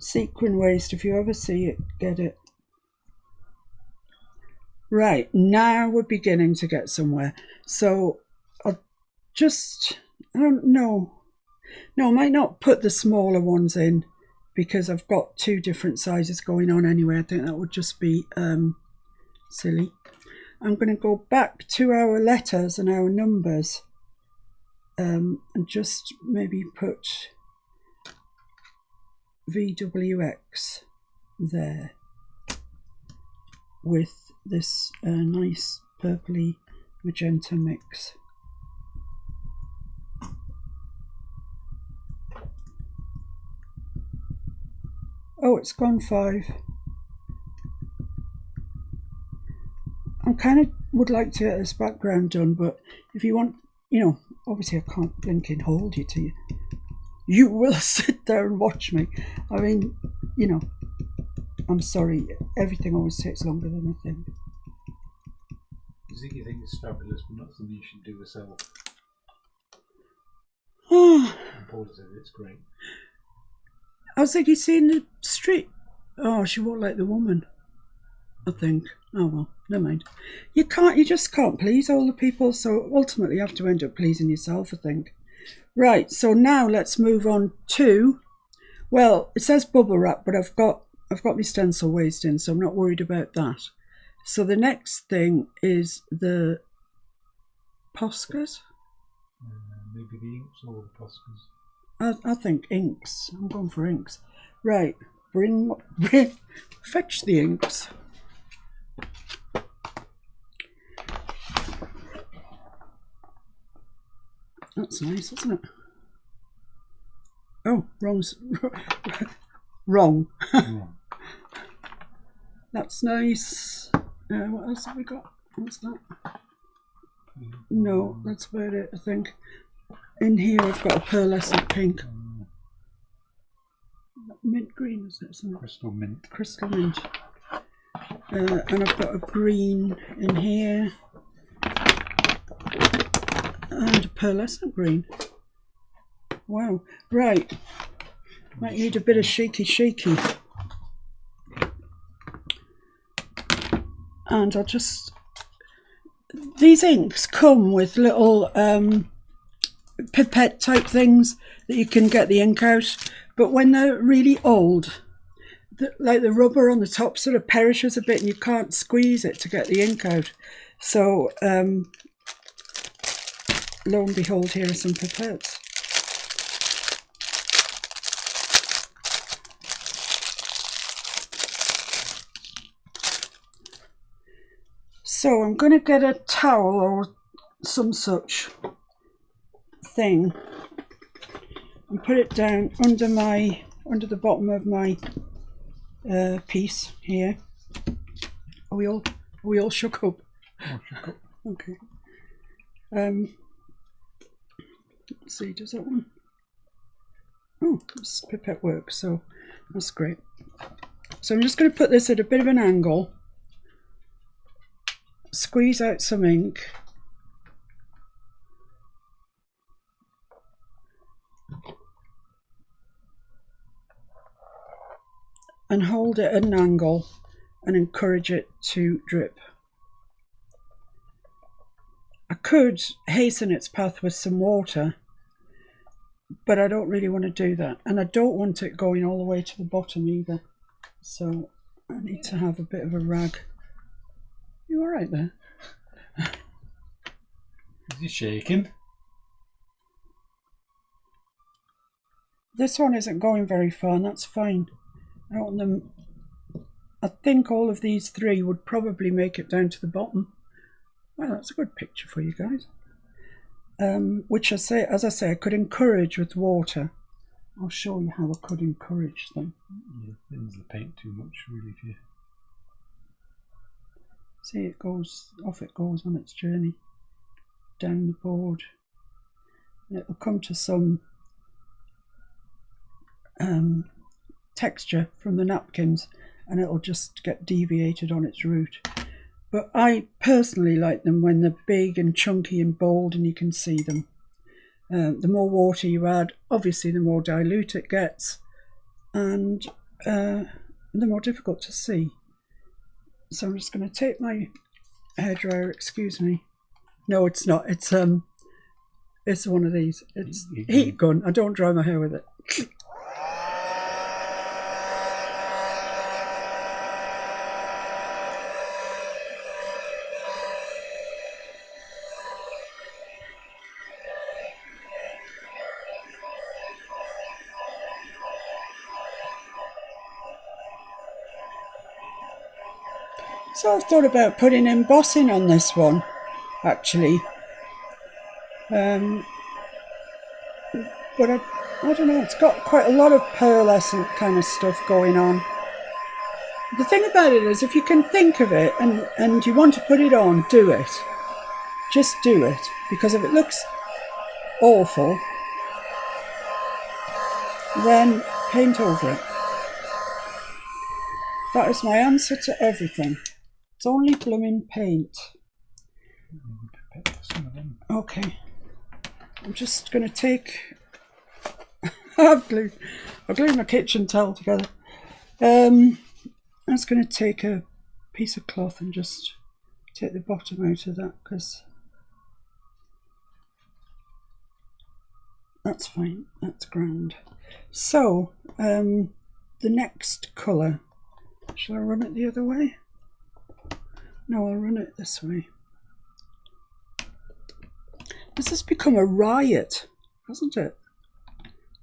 Sequin waste, if you ever see it, get it. Right, now we're beginning to get somewhere. So I'll just, I don't know. No, I might not put the smaller ones in because I've got 2 different sizes going on anyway. I think that would just be silly. I'm going to go back to our letters and our numbers and just maybe put VWX there with this nice purpley magenta mix. Oh, it's gone 5. I kind of would like to get this background done, but if you want, you know, obviously I can't blinking hold you to you. You will sit there and watch me. I mean, you know, I'm sorry, everything always takes longer than I think. You think it's fabulous, but not something you should do yourself. Oh, I'm positive it's great. I was thinking, see in the street. Oh, she won't like the woman, I think. Oh well, never mind. You just can't please all the people, so ultimately you have to end up pleasing yourself, I think. Right, so now let's move on to, well, it says bubble wrap, but I've got my stencil waste in, so I'm not worried about that. So the next thing is the Poscas. Maybe the inks or the Poscas. I think inks. I'm going for inks. Right, fetch the inks. That's nice, isn't it? Oh, wrong. That's nice. What else have we got? What's that? No, that's about it, I think. In here I've got a pearlescent pink. Mint green, is it? Something? Crystal mint. Crystal mint. And I've got a green in here. And a pearlescent green. Wow. Right. Might need a bit of shaky. And I'll just... These inks come with little pipette type things that you can get the ink out. But when they're really old, like the rubber on the top sort of perishes a bit and you can't squeeze it to get the ink out. So, lo and behold, here are some pipettes. So I'm going to get a towel or some such thing and put it down under the bottom of my piece here. Are we all shook up? Oh, shook up. Okay. Let's see, does that one? Oh, this pipette works, so that's great. So I'm just going to put this at a bit of an angle, squeeze out some ink, and hold it at an angle and encourage it to drip. I could hasten its path with some water, but I don't really want to do that, and I don't want it going all the way to the bottom either, so I need to have a bit of a rag. You all right there? Is he shaking? This one isn't going very far, and that's fine. I don't want them. I think all of these three would probably make it down to the bottom. Well, that's a good picture for you guys. Which as I say, I could encourage with water. I'll show you how I could encourage them. Yeah, thins the paint too much, really. If you see, it goes on its journey down the board. And it'll come to some texture from the napkins, and it'll just get deviated on its route. But I personally like them when they're big and chunky and bold and you can see them. The more water you add, obviously the more dilute it gets, and the more difficult to see. So I'm just going to take my hairdryer, excuse me. No, it's not. It's one of these. It's heat gun. I don't dry my hair with it. So I've thought about putting embossing on this one, actually. But I don't know, it's got quite a lot of pearlescent kind of stuff going on. The thing about it is, if you can think of it and you want to put it on, do it. Just do it. Because if it looks awful, then paint over it. That is my answer to everything. It's only blooming paint. Okay, I'm just going to take... I've glued my kitchen towel together. I'm just going to take a piece of cloth and just take the bottom out of that, because that's fine, that's grand. So, the next colour, shall I run it the other way? No, I'll run it this way. This has become a riot, hasn't it?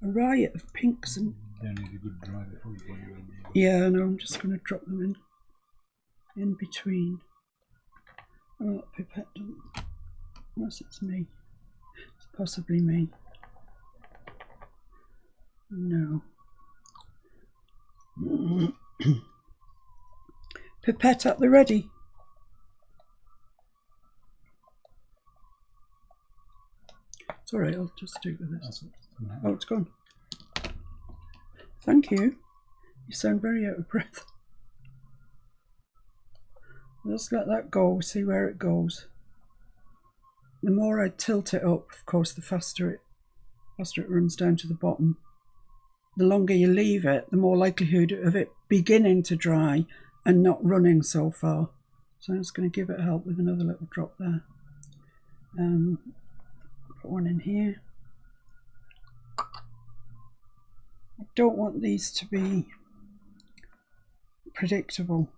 A riot of pinks and... You need a good dry before you go anywhere near. Yeah, no, I'm just going to drop them in between. Oh, pipette don't... Unless it's me. It's possibly me. No. Pipette at the ready. It's alright, I'll just do it with this. Oh, it's gone. Thank you. You sound very out of breath. Let's let that go, see where it goes. The more I tilt it up, of course, the faster it runs down to the bottom. The longer you leave it, the more likelihood of it beginning to dry and not running so far. So I'm just going to give it help with another little drop there. Put one in here. I don't want these to be predictable.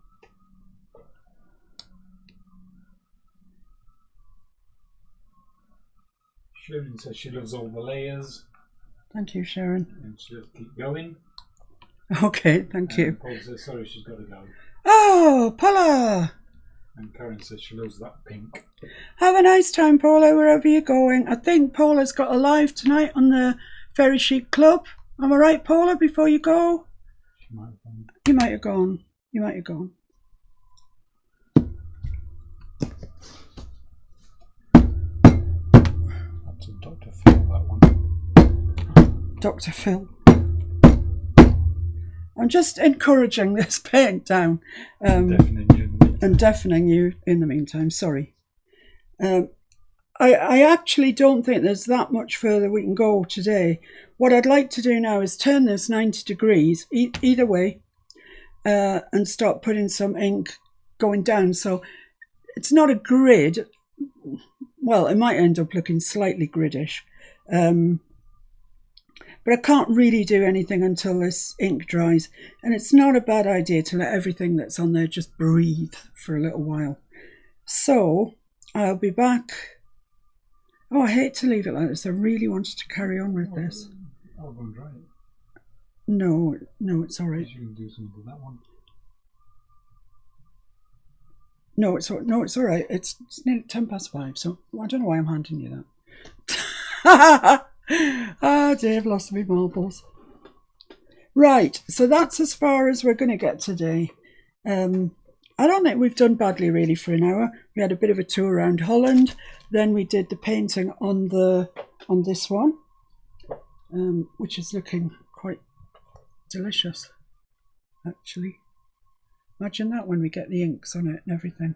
Sharon says she loves all the layers. Thank you, Sharon. And she'll keep going. Okay, thank you. Paul says sorry, she's got to go. Oh, Paula! And Karen says she loves that pink. Have a nice time, Paula, wherever you're going. I think Paula's got a live tonight on the Fairy Chic Club. Am I right, Paula, before you go? She might have gone. You might have gone. You might have gone. That's a Dr. Phil, that one. Dr. Phil. I'm just encouraging this paint down. Deafening you in the meantime. Sorry. I actually don't think there's that much further we can go today. What I'd like to do now is turn this 90 degrees either way and start putting some ink going down. So it's not a grid. Well, it might end up looking slightly gridish. But I can't really do anything until this ink dries. And it's not a bad idea to let everything that's on there just breathe for a little while. So I'll be back. Oh, I hate to leave it like this. I really wanted to carry on with this. I'll go and dry it. No, it's all right. You can do something with that one. No, it's all right. It's nearly 5:10, so I don't know why I'm handing you that. Ah, Dave lost me marbles. Right, so that's as far as we're going to get today. I don't think we've done badly really for an hour. We had a bit of a tour around Holland. Then we did the painting on this one, which is looking quite delicious, actually. Imagine that when we get the inks on it and everything.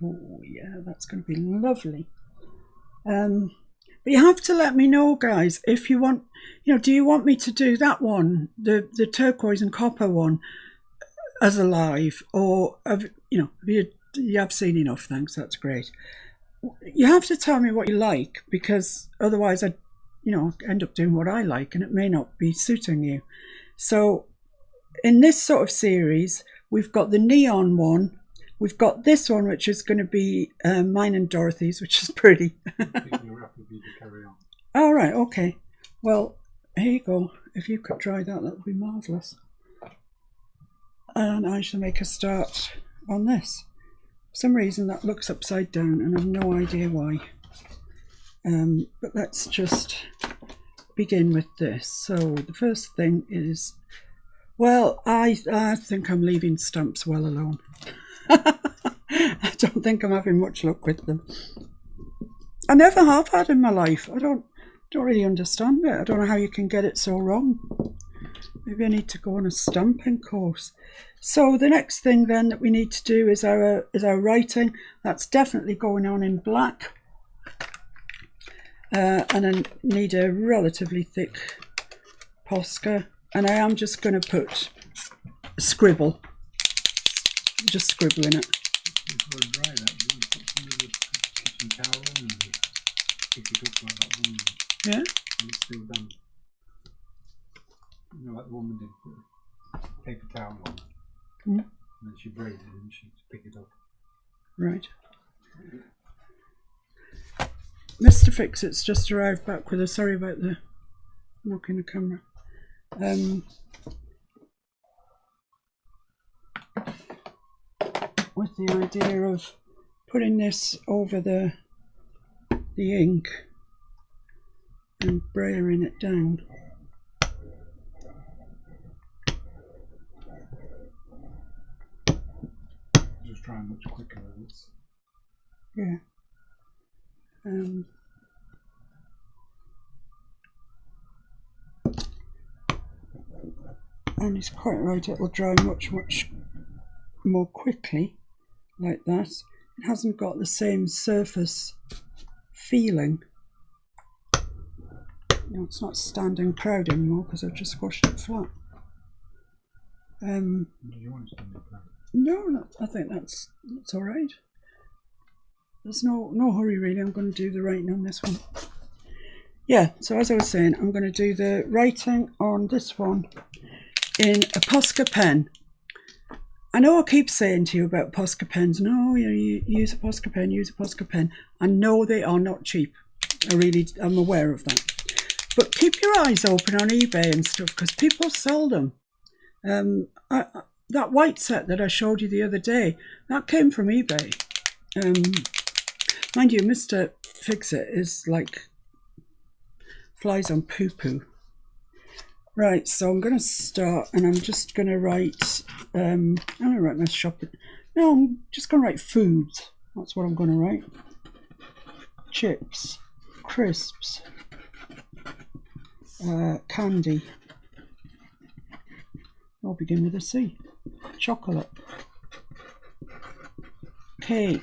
Oh yeah, that's going to be lovely. But you have to let me know, guys, if you want, do you want me to do that one, the turquoise and copper one, as a live, or you have seen enough, thanks, that's great. You have to tell me what you like, because otherwise I end up doing what I like and it may not be suiting you. So in this sort of series, we've got the neon one, we've got this one, which is going to be mine and Dorothy's, which is pretty. Oh, right, okay. Well, here you go. If you could try that would be marvellous. And I shall make a start on this. For some reason that looks upside down and I've no idea why. But let's just begin with this. So the first thing is, well, I think I'm leaving Stumps well alone. I don't think I'm having much luck with them. I never have had in my life. I don't Don't really understand it. I don't know how you can get it so wrong. Maybe I need to go on a stamping course. So the next thing then that we need to do is our writing. That's definitely going on in black. And I need a relatively thick Posca. And I am just going to put Scribble. Just scribbling it. Yeah? It's still done. You know, like the woman did put a paper towel on. And then she braided it and she pick it up. Right. Mr. Fix-It's just arrived back with us. Sorry about the knocking the camera. With the idea of putting this over the ink and brayering it down. Just trying much quicker. It's... Yeah. And it's quite right, it'll dry much more quickly like that. It hasn't got the same surface feeling. No, it's not standing proud anymore because I've just squashed it flat. Do you want to stand it proud? No, I think that's all right. There's no hurry really. I'm going to do the writing on this one. Yeah, so as I was saying, I'm going to do the writing on this one in a Posca pen. I know I keep saying to you about Posca pens. No, you use a Posca pen, use a Posca pen. I know they are not cheap. I'm aware of that. But keep your eyes open on eBay and stuff because people sell them. That white set that I showed you the other day, that came from eBay. Mind you, Mr. Fix-It is like flies on poo-poo. Right, so I'm going to start and I'm just going to write, I'm going to write my shopping. No, I'm just going to write foods. That's what I'm going to write. Chips, crisps, candy. I'll begin with a C. Chocolate. Cake.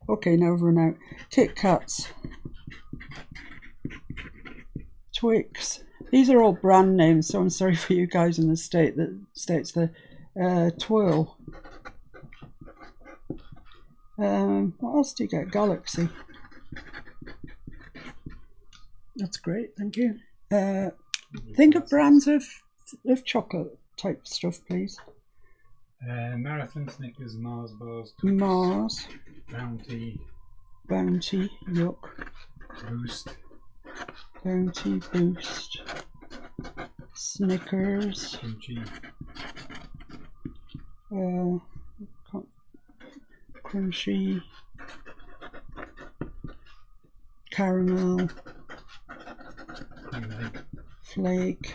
Okay, now I've run out. Kit Kats. Twix. These are all brand names, so I'm sorry for you guys in the States the Twirl. What else do you get? Galaxy. That's great, thank you. Think of brands of chocolate type stuff, please. Marathon, Snickers, Mars bars. Mars. Bounty. Bounty, yuck. Boost. Bounty, Boost. Snickers. Kimchi. Crunchy. Caramel. Flake.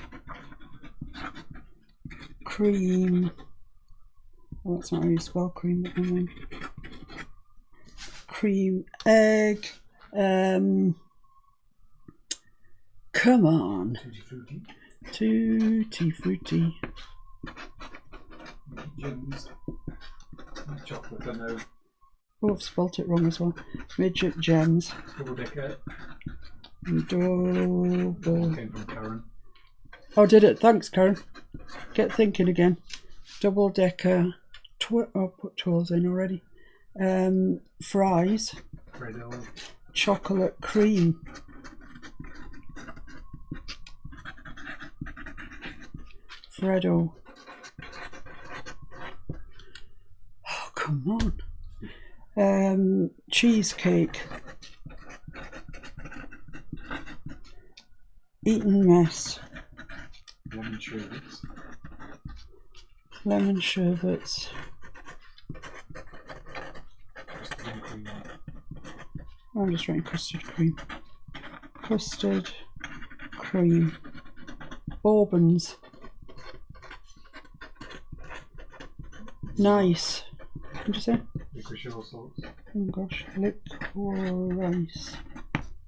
Cream. Oh, that's not how you spell cream, but never mind. Cream, egg. Come on. Tutti Frutti. Tutti Frutti. Gems. Chocolate, I know. Oh, I've spelt it wrong as well. Midget Gems. Double decker. Double. Came from Karen. Oh, did it? Thanks, Karen. Get thinking again. Double decker. Oh, put twirls in already. Fries. Freddo. Chocolate cream. Freddo. Oh, come on. Cheesecake. Eton Mess. Lemon sherbets. Lemon sherbets. I'm just writing custard cream. Custard cream. Bourbons. Nice. What did you say? Licorice all sorts. Oh gosh, licorice,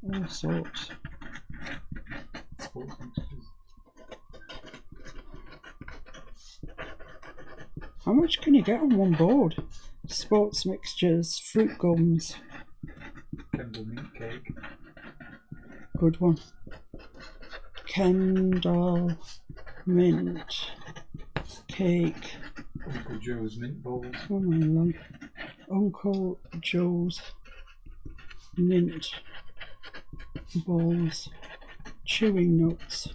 all sorts. Sports mixtures. How much can you get on one board? Sports mixtures, fruit gums. Kendall mint cake. Good one. Kendall mint cake. Uncle Joe's mint balls. Oh my life. Uncle Joe's mint balls. Chewing nuts.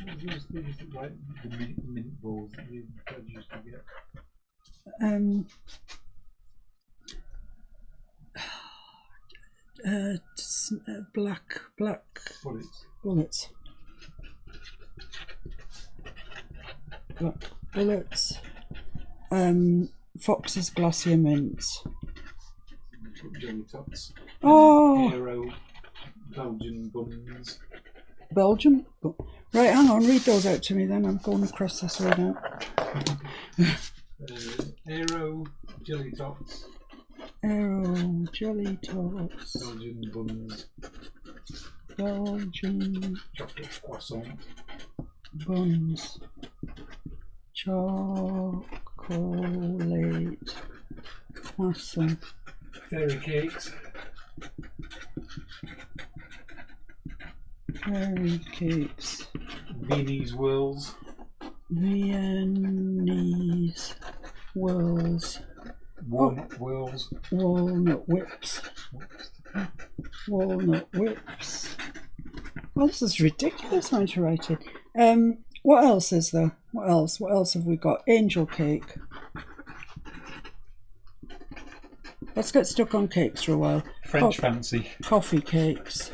Those things like the mint balls that you used to get. Black Bullets. Black bullets. Fox's Glacier Mints. Jelly tots. Oh! Aero Belgian buns. Belgium? Right, hang on, read those out to me then. I'm going across this way now. Aero jelly tots. Aero jelly tots. Belgian buns. Belgian Chocolate croissant. buns. Chocolate croissant. Fairy cakes. Fairy cakes. Viennese whirls. Viennese whirls. Walnut whirls. Walnut whips. Walnut whips. Well, this is ridiculous how to write it. What else is there? What else? What else have we got? Angel cake. Let's get stuck on cakes for a while. French fancy. Coffee cakes.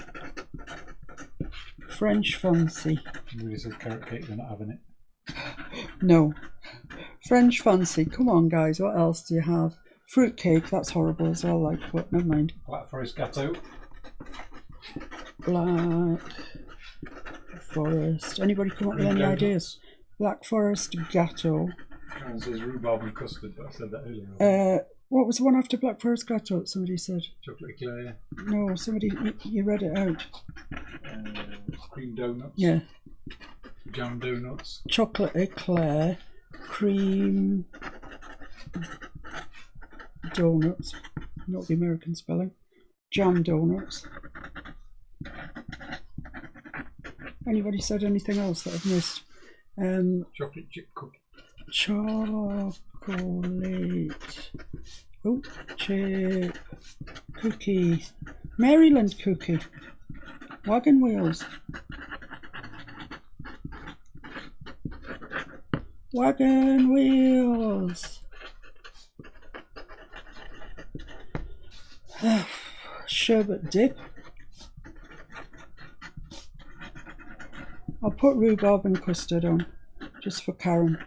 French fancy. Really said carrot cake, they're not having it. No. French fancy. Come on, guys. What else do you have? Fruit cake. That's horrible as well. Like, but never mind. Black Forest Gatto. Black Forest. Anybody come up with any ideas? Black Forest Gatto. Karen says rhubarb and custard, but I said that earlier. What was the one after Black Forest Gatto? Somebody said. Chocolate eclair. No, somebody. You read it out. Cream donuts. Yeah. Jam donuts. Chocolate eclair. Cream donuts. Not the American spelling. Jam donuts. Anybody said anything else that I've missed? Chocolate chip cookie. Chocolate. Oh, chip cookie. Maryland cookie. Wagon wheels. Wagon wheels. Sherbet dip. I'll put rhubarb and custard on, just for Karen.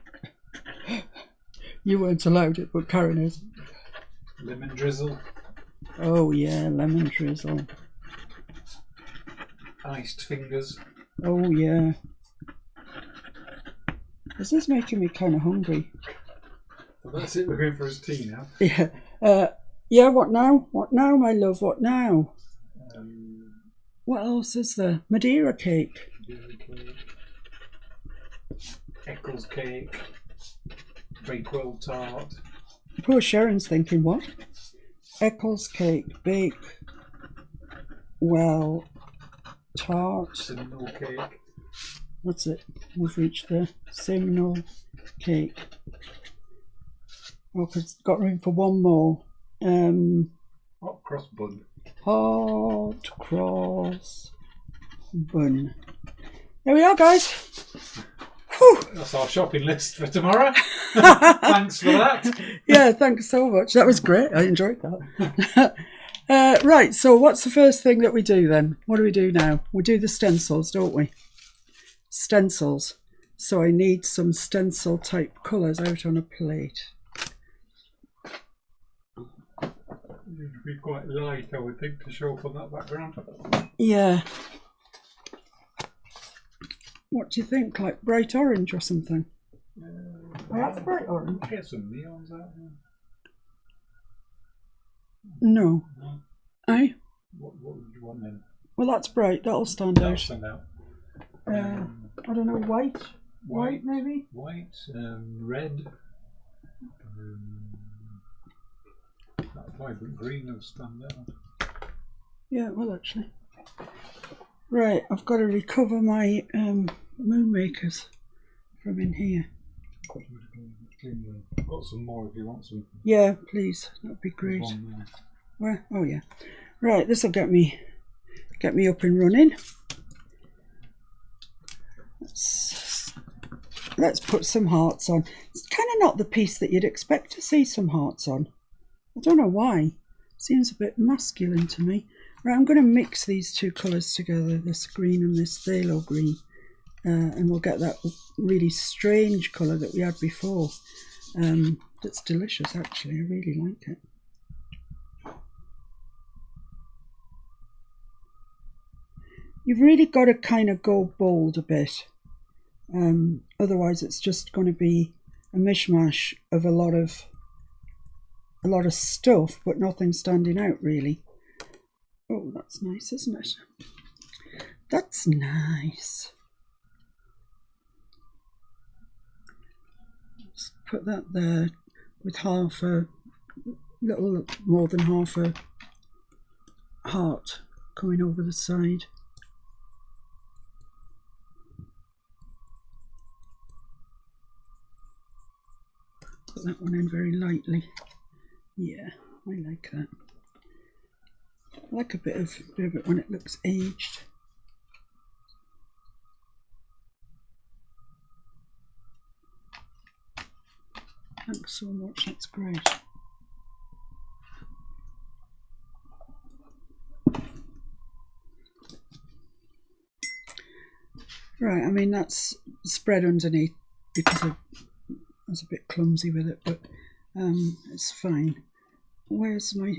You weren't allowed it, but Karen is. Lemon drizzle. Oh yeah, lemon drizzle. Iced fingers. Oh yeah. This is making me kind of hungry. Well, that's it, we're going for his tea now. Yeah. Yeah, what now? What now, my love? What now? What else is there? Madeira cake. Eccles cake. Bakewell tart. Poor Sharon's thinking, what? Eccles cake, Bakewell tart. Cinnamon cake. That's it. We've reached the Simnel cake. Okay, got room for one more. Hot cross bun. Hot cross bun. There we are, guys. Whew. That's our shopping list for tomorrow. Thanks for that. Yeah, thanks so much. That was great. I enjoyed that. Right, so what's the first thing that we do then? What do we do now? We do the stencils, don't we? Stencils. So I need some stencil type colours out on a plate. It'd be quite light, I would think, to show up on that background. Yeah. What do you think? Like bright orange or something? Oh, that's bright orange. Get some neons out No. No? Aye. What would you want then? Well, that's bright. That'll stand That'll out. stand out. I don't know, white? White, maybe? White, red. That vibrant green will stand out. Yeah, well, actually. Right, I've got to recover my moon makers from in here. I've got some more if you want some. Yeah, please. That'd be great. Where? Oh, yeah. Right, this will get me up and running. Let's put some hearts on. It's kind of not the piece that you'd expect to see some hearts on. I don't know why. Seems a bit masculine to me. Right, I'm going to mix these two colours together, this green and this phthalo green, and we'll get that really strange colour that we had before. That's delicious, actually. I really like it. You've really got to kind of go bold a bit. Otherwise it's just going to be a mishmash of a lot of stuff, but nothing standing out really. Oh, that's nice, isn't it? That's nice. Let's put that there with half a little more than half a heart coming over the side. Put that one in very lightly. Yeah, I like that. I like a bit of it when it looks aged. Thanks so much, that's great. Right, I mean that's spread underneath because I was a bit clumsy with it, but it's fine. Where's my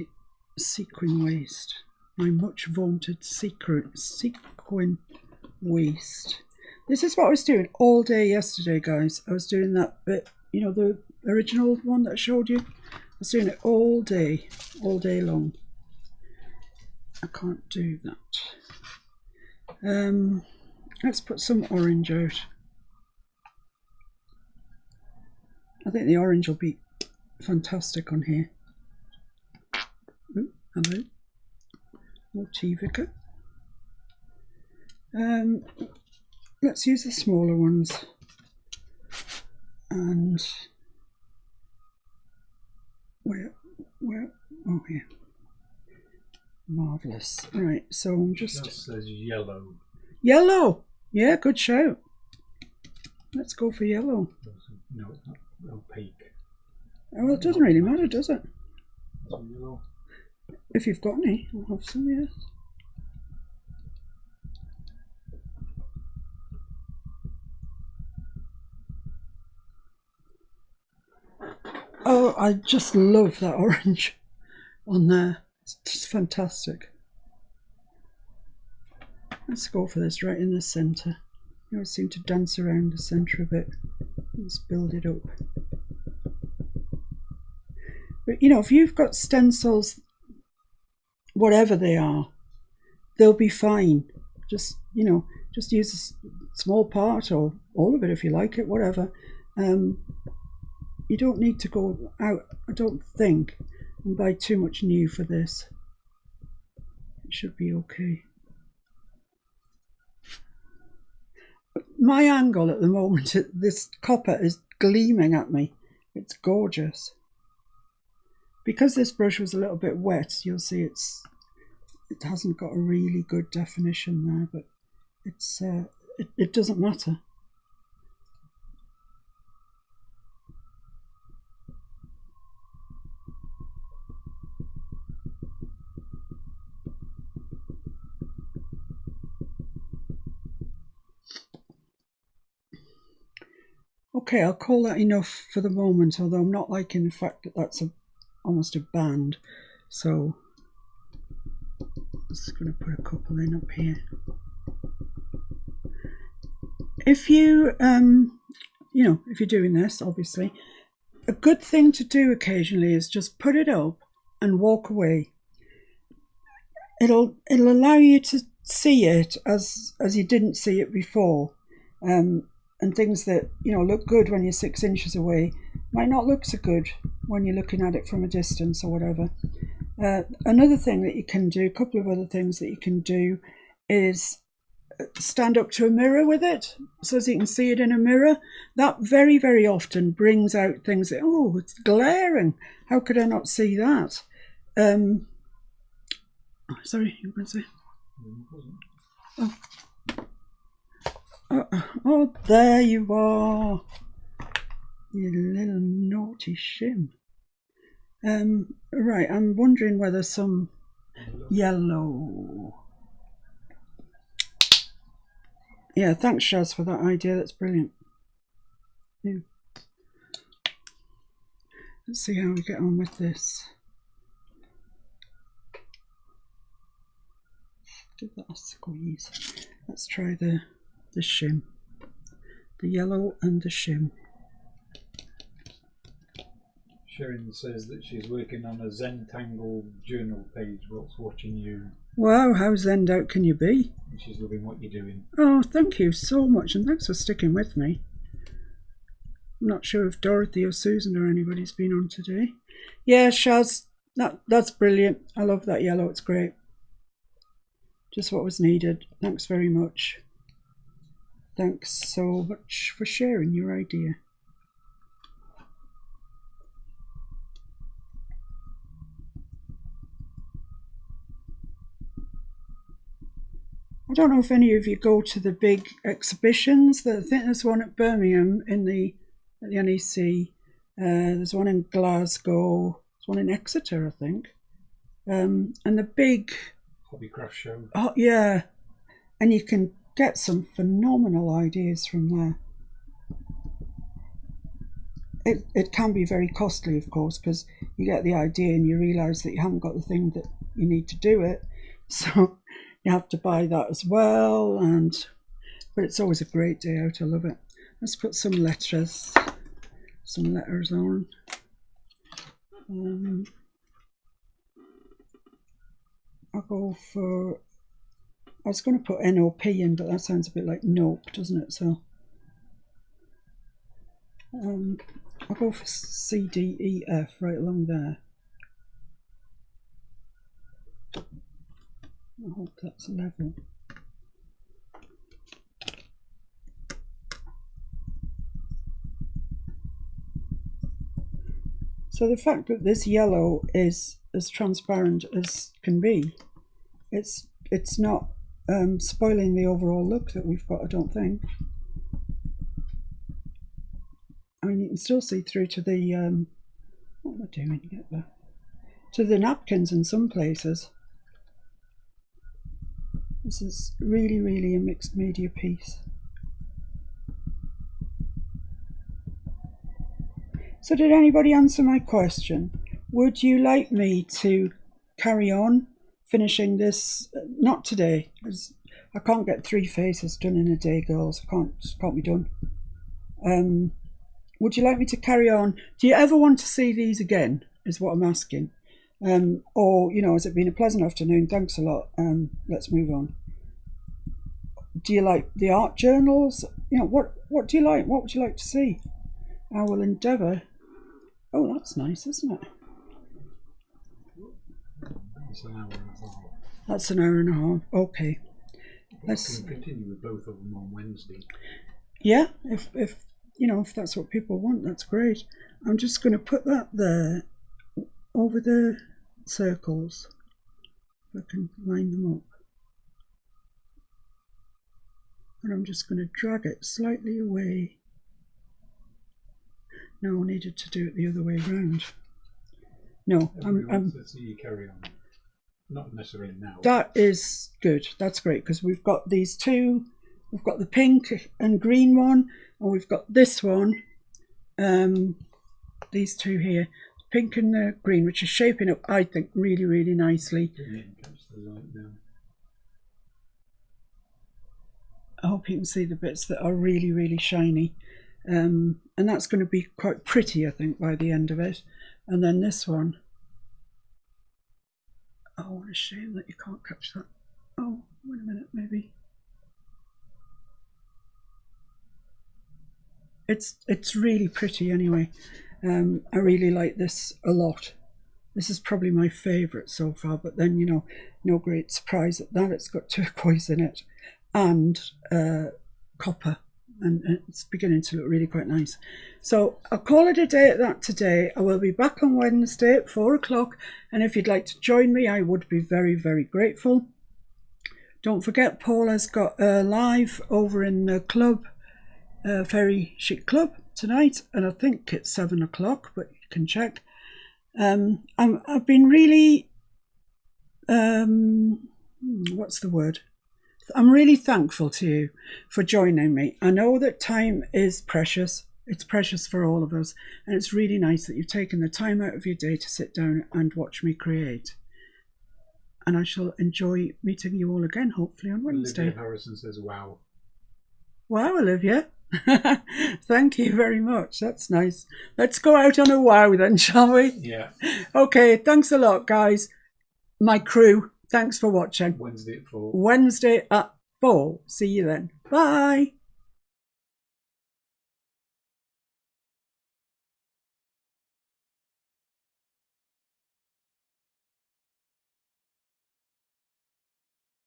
sequin waist? My much vaunted sequin waist. This is what I was doing all day yesterday, guys. I was doing that bit, you know, the original one that I showed you. I was doing it all day long. I can't do that. Let's put some orange out. I think the orange will be fantastic on here. Ooh, hello. More tea vicar. Let's use the smaller ones. And where? Oh, here. Marvellous. Right, so I'm just... That says yellow. Yellow! Yeah, good shout. Let's go for yellow. No, it's not opaque. Oh, well, it doesn't really matter, does it? So yellow. If you've got any, I'll have some, yes. Oh, I just love that orange on there. It's just fantastic. Let's go for this right in the centre. You always seem to dance around the centre a bit. Let's build it up. But you know, if you've got stencils, whatever they are, they'll be fine. Just, you know, just use a small part or all of it if you like it, whatever. You don't need to go out, I don't think, and buy too much new for this. It should be okay. My angle at the moment, this copper is gleaming at me. It's gorgeous. Because this brush was a little bit wet, you'll see it hasn't got a really good definition there, but it's it doesn't matter. Okay, I'll call that enough for the moment, although I'm not liking the fact that that's almost a band. So I'm just going to put a couple in up here. If you, you know, if you're doing this, obviously, a good thing to do occasionally is just put it up and walk away. It'll allow you to see it as you didn't see it before, and things that look good when you're 6 inches away might not look so good when you're looking at it from a distance or whatever. Another thing that you can do, a couple of other things that you can do, is stand up to a mirror with it so as you can see it in a mirror. That very, very often brings out things that, oh, it's glaring. How could I not see that? Sorry, you were going to say? Oh, there you are. You little naughty shim. Right, I'm wondering whether some yellow. Yeah, thanks, Shaz, for that idea. That's brilliant. Yeah. Let's see how we get on with this. Give that a squeeze. Let's try the shim. The yellow and the shim. Sharon says that she's working on a Zentangle journal page whilst watching you. Wow, how zenned out can you be? And she's loving what you're doing. Oh, thank you so much, and thanks for sticking with me. I'm not sure if Dorothy or Susan or anybody's been on today. Yeah, Shaz, that's brilliant. I love that yellow, it's great. Just what was needed. Thanks very much. Thanks so much for sharing your idea. I don't know if any of you go to the big exhibitions. I think there's one at Birmingham at the NEC. There's one in Glasgow. There's one in Exeter, I think. And the big Hobbycraft show. Oh yeah, and you can get some phenomenal ideas from there. It can be very costly, of course, because you get the idea and you realise that you haven't got the thing that you need to do it, so you have to buy that as well. But it's always a great day out. I love it. Let's put some letters on. I'll go for. I was going to put NOP in, but that sounds a bit like nope, doesn't it? So I'll go for C, D, E, F right along there. I hope that's level. So the fact that this yellow is as transparent as can be, it's not spoiling the overall look that we've got, I don't think. I mean, you can still see through to the what am I doing? Get there to the napkins in some places. This is really, really a mixed media piece. So did anybody answer my question? Would you like me to carry on finishing this? Not today, because I can't get 3 faces done in a day, girls. Can't be done. Would you like me to carry on? Do you ever want to see these again, is what I'm asking. Or, has it been a pleasant afternoon? Thanks a lot. Let's move on. Do you like the art journals? What do you like? What would you like to see? I will endeavour. Oh, that's nice, isn't it? That's an hour and a half. That's an hour and a half. Okay. Let's continue with both of them on Wednesday. Yeah, if that's what people want, that's great. I'm just going to put that there over the circles. If I can line them up. And I'm just going to drag it slightly away. No, I needed to do it the other way around. No, I'm to see you carry on. Not necessarily now. That is good. That's great, because we've got these two. We've got the pink and green one, and we've got this one. These two here, pink and the green, which is shaping up, I think, really, really nicely. I hope you can see the bits that are really, really shiny. And that's going to be quite pretty, I think, by the end of it. And then this one Oh, what a shame that you can't catch that. Oh, wait a minute, maybe. It's really pretty anyway. I really like this a lot. This is probably my favourite so far, but then, you know, no great surprise at that. It's got turquoise in it and copper, and it's beginning to look really quite nice. So I'll call it a day at that today. I will be back on Wednesday at 4 o'clock, and if you'd like to join me, I would be very, very grateful. Don't forget, Paula's got a live over in the club, Fairy Chic Club tonight, and I think it's 7 o'clock, but you can check. I've been really, what's the word? I'm really thankful to you for joining me. I know that time is precious. It's precious for all of us, and it's really nice that you've taken the time out of your day to sit down and watch me create. And I shall enjoy meeting you all again, hopefully on Wednesday. Olivia Harrison says, wow. Wow, Olivia. Thank you very much. That's nice. Let's go out on a wow then, shall we? Yeah. Okay, thanks a lot, guys. My crew, thanks for watching. Wednesday at 4. Wednesday at 4. See you then. Bye.